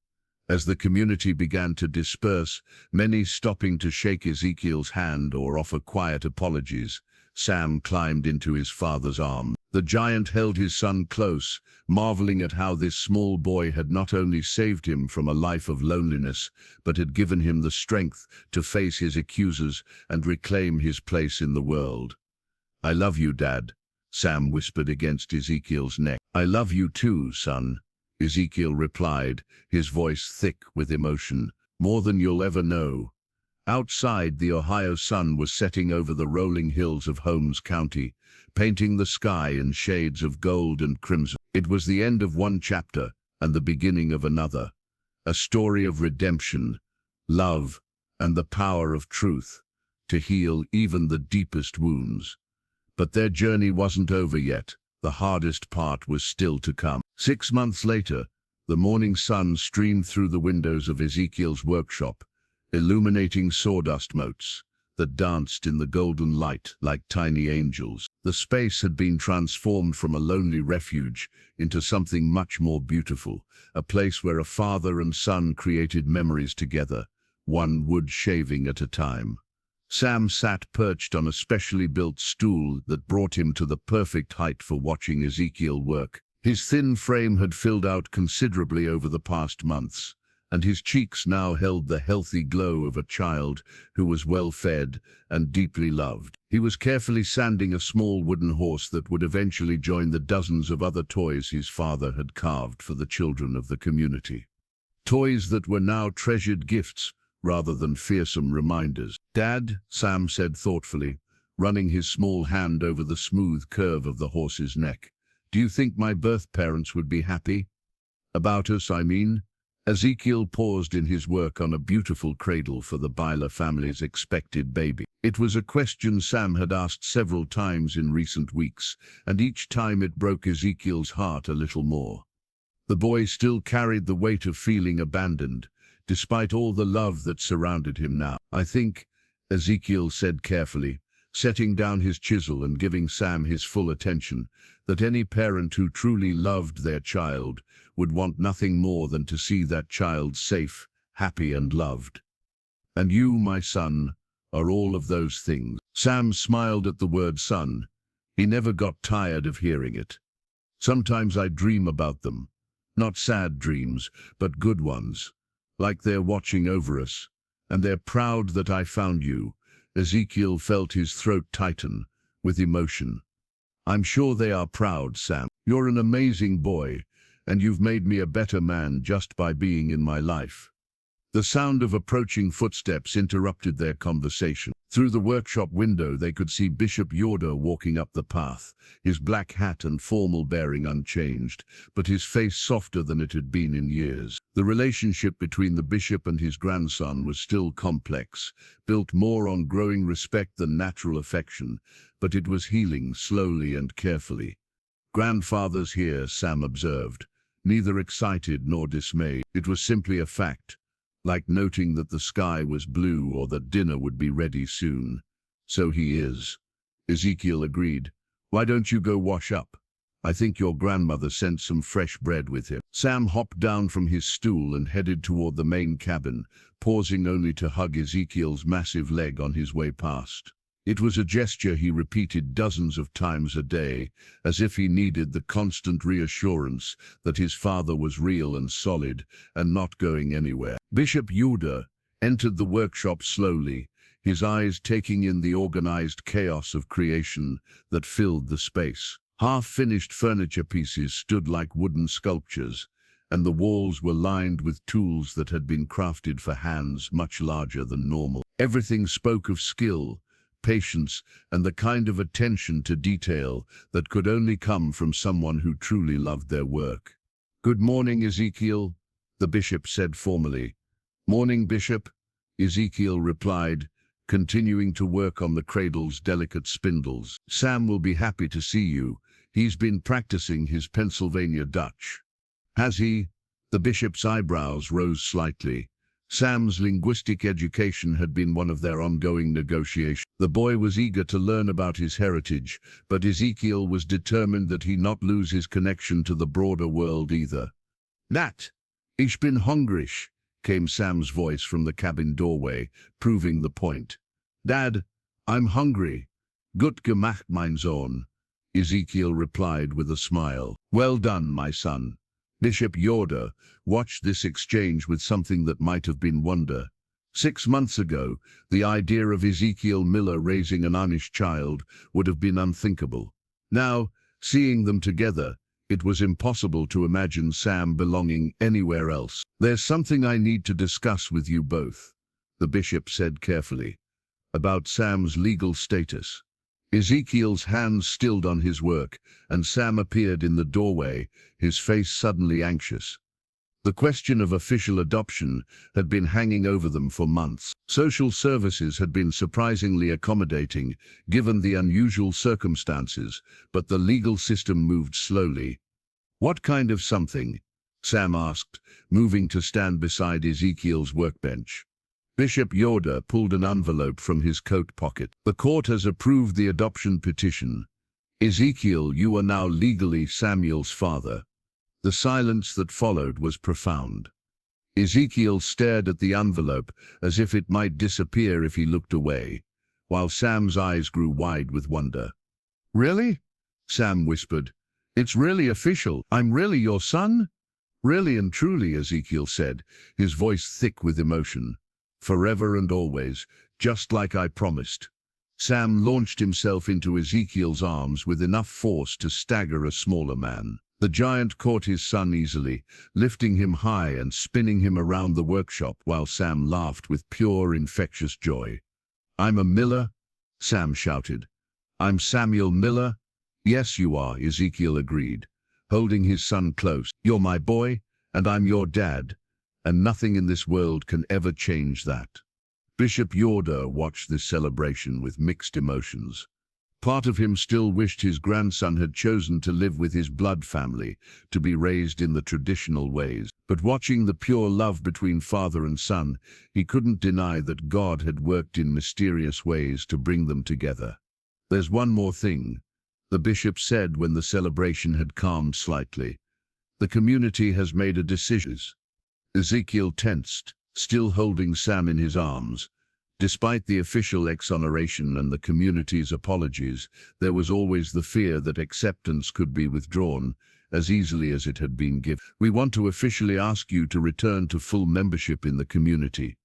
As the community began to disperse, many stopping to shake Ezekiel's hand or offer quiet apologies, Sam climbed into his father's arms. The giant held his son close, marveling at how this small boy had not only saved him from a life of loneliness, but had given him the strength to face his accusers and reclaim his place in the world. "I love you, Dad," Sam whispered against Ezekiel's neck. "I love you too, son," Ezekiel replied, his voice thick with emotion. "More than you'll ever know." Outside, the Ohio sun was setting over the rolling hills of Holmes County, painting the sky in shades of gold and crimson. It was the end of one chapter and the beginning of another, a story of redemption, love, and the power of truth to heal even the deepest wounds. But their journey wasn't over yet. The hardest part was still to come. 6 months later, the morning sun streamed through the windows of Ezekiel's workshop, illuminating sawdust motes that danced in the golden light like tiny angels. The space had been transformed from a lonely refuge into something much more beautiful, a place where a father and son created memories together, one wood shaving at a time. Sam sat perched on a specially built stool that brought him to the perfect height for watching Ezekiel work. His thin frame had filled out considerably over the past months, and his cheeks now held the healthy glow of a child who was well-fed and deeply loved. He was carefully sanding a small wooden horse that would eventually join the dozens of other toys his father had carved for the children of the community. Toys that were now treasured gifts rather than fearsome reminders. "Dad," Sam said thoughtfully, running his small hand over the smooth curve of the horse's neck, "do you think my birth parents would be happy? About us, I mean?" Ezekiel paused in his work on a beautiful cradle for the Byler family's expected baby. It was a question Sam had asked several times in recent weeks, and each time it broke Ezekiel's heart a little more. The boy still carried the weight of feeling abandoned, despite all the love that surrounded him now. "I think," Ezekiel said carefully, setting down his chisel and giving Sam his full attention, "that any parent who truly loved their child would want nothing more than to see that child safe, happy, and loved. And you, my son, are all of those things." Sam smiled at the word son. He never got tired of hearing it. "Sometimes I dream about them. Not sad dreams, but good ones. Like they're watching over us. And they're proud that I found you." Ezekiel felt his throat tighten with emotion. "I'm sure they are proud, Sam. You're an amazing boy, and you've made me a better man just by being in my life." The sound of approaching footsteps interrupted their conversation. Through the workshop window they could see Bishop Yoder walking up the path, his black hat and formal bearing unchanged, but his face softer than it had been in years. The relationship between the bishop and his grandson was still complex, built more on growing respect than natural affection, but it was healing slowly and carefully. "Grandfather's here," Sam observed, neither excited nor dismayed. It was simply a fact, like noting that the sky was blue or that dinner would be ready soon. "So he is," Ezekiel agreed. "Why don't you go wash up? I think your grandmother sent some fresh bread with him." Sam hopped down from his stool and headed toward the main cabin, pausing only to hug Ezekiel's massive leg on his way past. It was a gesture he repeated dozens of times a day, as if he needed the constant reassurance that his father was real and solid and not going anywhere. Bishop Yoder entered the workshop slowly, his eyes taking in the organized chaos of creation that filled the space. Half-finished furniture pieces stood like wooden sculptures, and the walls were lined with tools that had been crafted for hands much larger than normal. Everything spoke of skill, patience, and the kind of attention to detail that could only come from someone who truly loved their work. "Good morning, Ezekiel," the bishop said formally. "Morning, Bishop," Ezekiel replied, continuing to work on the cradle's delicate spindles. "Sam will be happy to see you. He's been practicing his Pennsylvania Dutch." "Has he?" The bishop's eyebrows rose slightly. Sam's linguistic education had been one of their ongoing negotiations. The boy was eager to learn about his heritage, but Ezekiel was determined that he not lose his connection to the broader world either. "Nat, ich bin hungrig," came Sam's voice from the cabin doorway, proving the point. "Dad, I'm hungry." "Gut gemacht, mein Sohn." Ezekiel replied with a smile. "Well done, my son." Bishop Yoder watched this exchange with something that might have been wonder. 6 months ago, the idea of Ezekiel Miller raising an Amish child would have been unthinkable. Now, seeing them together, it was impossible to imagine Sam belonging anywhere else. "There's something I need to discuss with you both," the bishop said carefully, "about Sam's legal status." Ezekiel's hands stilled on his work, and Sam appeared in the doorway, his face suddenly anxious. The question of official adoption had been hanging over them for months. Social services had been surprisingly accommodating, given the unusual circumstances, but the legal system moved slowly. "What kind of something?" Sam asked, moving to stand beside Ezekiel's workbench. Bishop Yoder pulled an envelope from his coat pocket. "The court has approved the adoption petition. Ezekiel, you are now legally Samuel's father." The silence that followed was profound. Ezekiel stared at the envelope as if it might disappear if he looked away, while Sam's eyes grew wide with wonder. "Really?" Sam whispered. "It's really official. I'm really your son?" "Really and truly," Ezekiel said, his voice thick with emotion. "Forever and always, just like I promised." Sam launched himself into Ezekiel's arms with enough force to stagger a smaller man. The giant caught his son easily, lifting him high and spinning him around the workshop while Sam laughed with pure, infectious joy. "I'm a Miller?" Sam shouted. "I'm Samuel Miller?" "Yes, you are," Ezekiel agreed, holding his son close. "You're my boy, and I'm your dad, and nothing in this world can ever change that." Bishop Yoder watched this celebration with mixed emotions. Part of him still wished his grandson had chosen to live with his blood family, to be raised in the traditional ways. But watching the pure love between father and son, he couldn't deny that God had worked in mysterious ways to bring them together. "There's one more thing," the bishop said when the celebration had calmed slightly. "The community has made a decision." Ezekiel tensed, still holding Sam in his arms. Despite the official exoneration and the community's apologies, there was always the fear that acceptance could be withdrawn as easily as it had been given. "We want to officially ask you to return to full membership in the community,"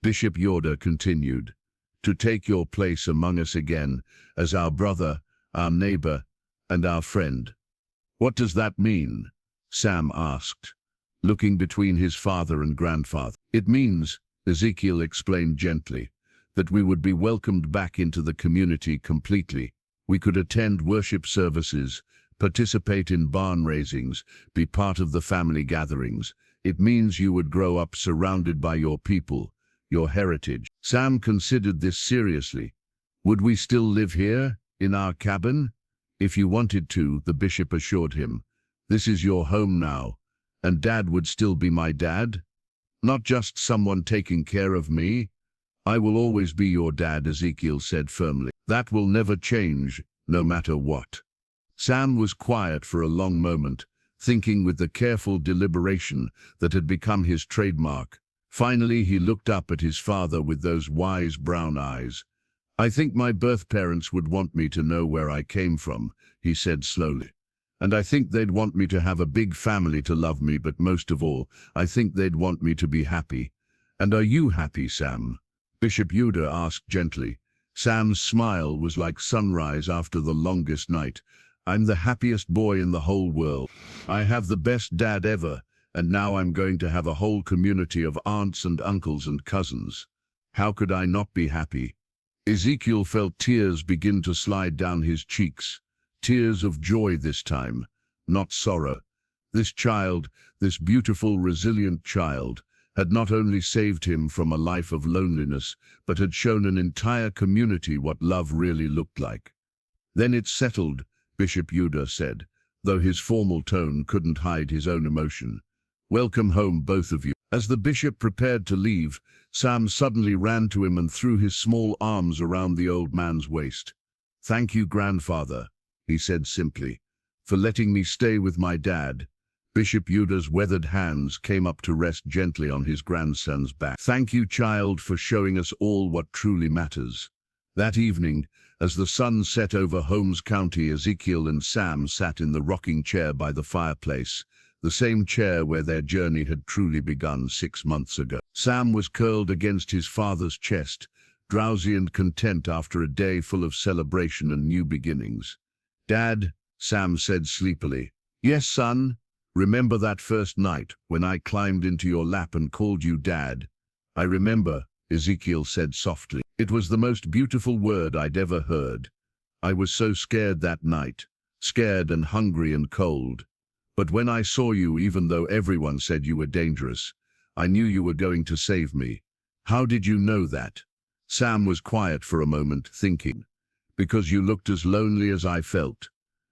Bishop Yoder continued, "to take your place among us again as our brother, our neighbor, and our friend." "What does that mean?" Sam asked, looking between his father and grandfather. "It means," Ezekiel explained gently, "that we would be welcomed back into the community completely. We could attend worship services, participate in barn raisings, be part of the family gatherings. It means you would grow up surrounded by your people, your heritage." Sam considered this seriously. "Would we still live here, in our cabin?" "If you wanted to," the bishop assured him. "This is your home now, and Dad would still be my dad. Not just someone taking care of me." "I will always be your dad," Ezekiel said firmly. "That will never change, no matter what." Sam was quiet for a long moment, thinking with the careful deliberation that had become his trademark. Finally, he looked up at his father with those wise brown eyes. "I think my birth parents would want me to know where I came from," he said slowly. "And I think they'd want me to have a big family to love me, but most of all, I think they'd want me to be happy." "And are you happy, Sam?" Bishop Yoder asked gently. Sam's smile was like sunrise after the longest night. "I'm the happiest boy in the whole world. I have the best dad ever, and now I'm going to have a whole community of aunts and uncles and cousins. How could I not be happy?" Ezekiel felt tears begin to slide down his cheeks. Tears of joy this time, not sorrow. This child, this beautiful, resilient child, had not only saved him from a life of loneliness, but had shown an entire community what love really looked like. "Then it's settled," Bishop Yoder said, though his formal tone couldn't hide his own emotion. "Welcome home, both of you." As the bishop prepared to leave, Sam suddenly ran to him and threw his small arms around the old man's waist. "Thank you, grandfather," he said simply, "for letting me stay with my dad." Bishop Yoder's weathered hands came up to rest gently on his grandson's back. "Thank you, child, for showing us all what truly matters." That evening, As the sun set over Holmes County, Ezekiel and Sam sat in the rocking chair by the fireplace, the same chair where their journey had truly begun 6 months ago. Sam was curled against his father's chest, drowsy and content after a day full of celebration and new beginnings. "Dad," Sam said sleepily. "Yes, son. Remember that first night when I climbed into your lap and called you Dad?" "I remember," Ezekiel said softly. "It was the most beautiful word I'd ever heard. I was so scared that night, scared and hungry and cold. But when I saw you, even though everyone said you were dangerous, I knew you were going to save me." "How did you know that?" Sam was quiet for a moment, thinking. "Because you looked as lonely as I felt.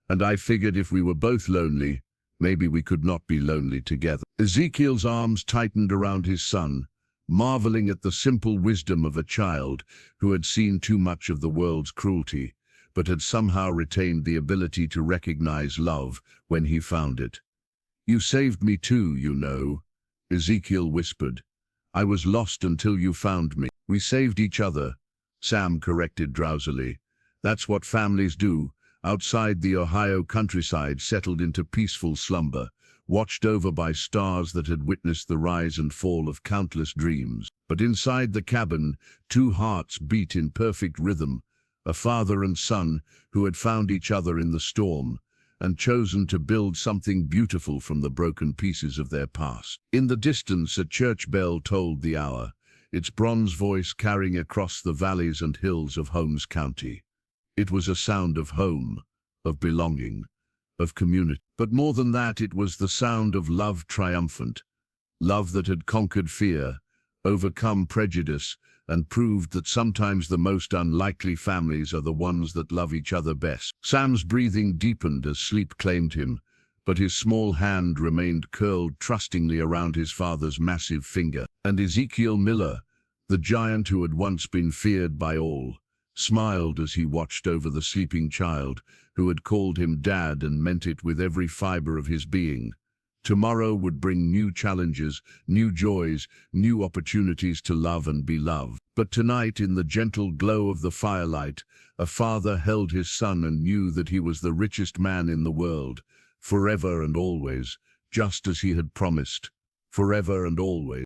And I figured if we were both lonely, maybe we could not be lonely together." Ezekiel's arms tightened around his son, marveling at the simple wisdom of a child who had seen too much of the world's cruelty, but had somehow retained the ability to recognize love when he found it. "You saved me too, you know," Ezekiel whispered. "I was lost until you found me." "We saved each other," Sam corrected drowsily. "That's what families do." Outside, the Ohio countryside settled into peaceful slumber, watched over by stars that had witnessed the rise and fall of countless dreams. But inside the cabin, two hearts beat in perfect rhythm, a father and son who had found each other in the storm and chosen to build something beautiful from the broken pieces of their past. In the distance, a church bell tolled the hour, its bronze voice carrying across the valleys and hills of Holmes County. It was a sound of home, of belonging, of community. But more than that, it was the sound of love triumphant, love that had conquered fear, overcome prejudice, and proved that sometimes the most unlikely families are the ones that love each other best. Sam's breathing deepened as sleep claimed him, but his small hand remained curled trustingly around his father's massive finger. And Ezekiel Miller, the giant who had once been feared by all, smiled as he watched over the sleeping child, who had called him Dad and meant it with every fiber of his being. Tomorrow would bring new challenges, new joys, new opportunities to love and be loved. But tonight, in the gentle glow of the firelight, a father held his son and knew that he was the richest man in the world, forever and always, just as he had promised, forever and always.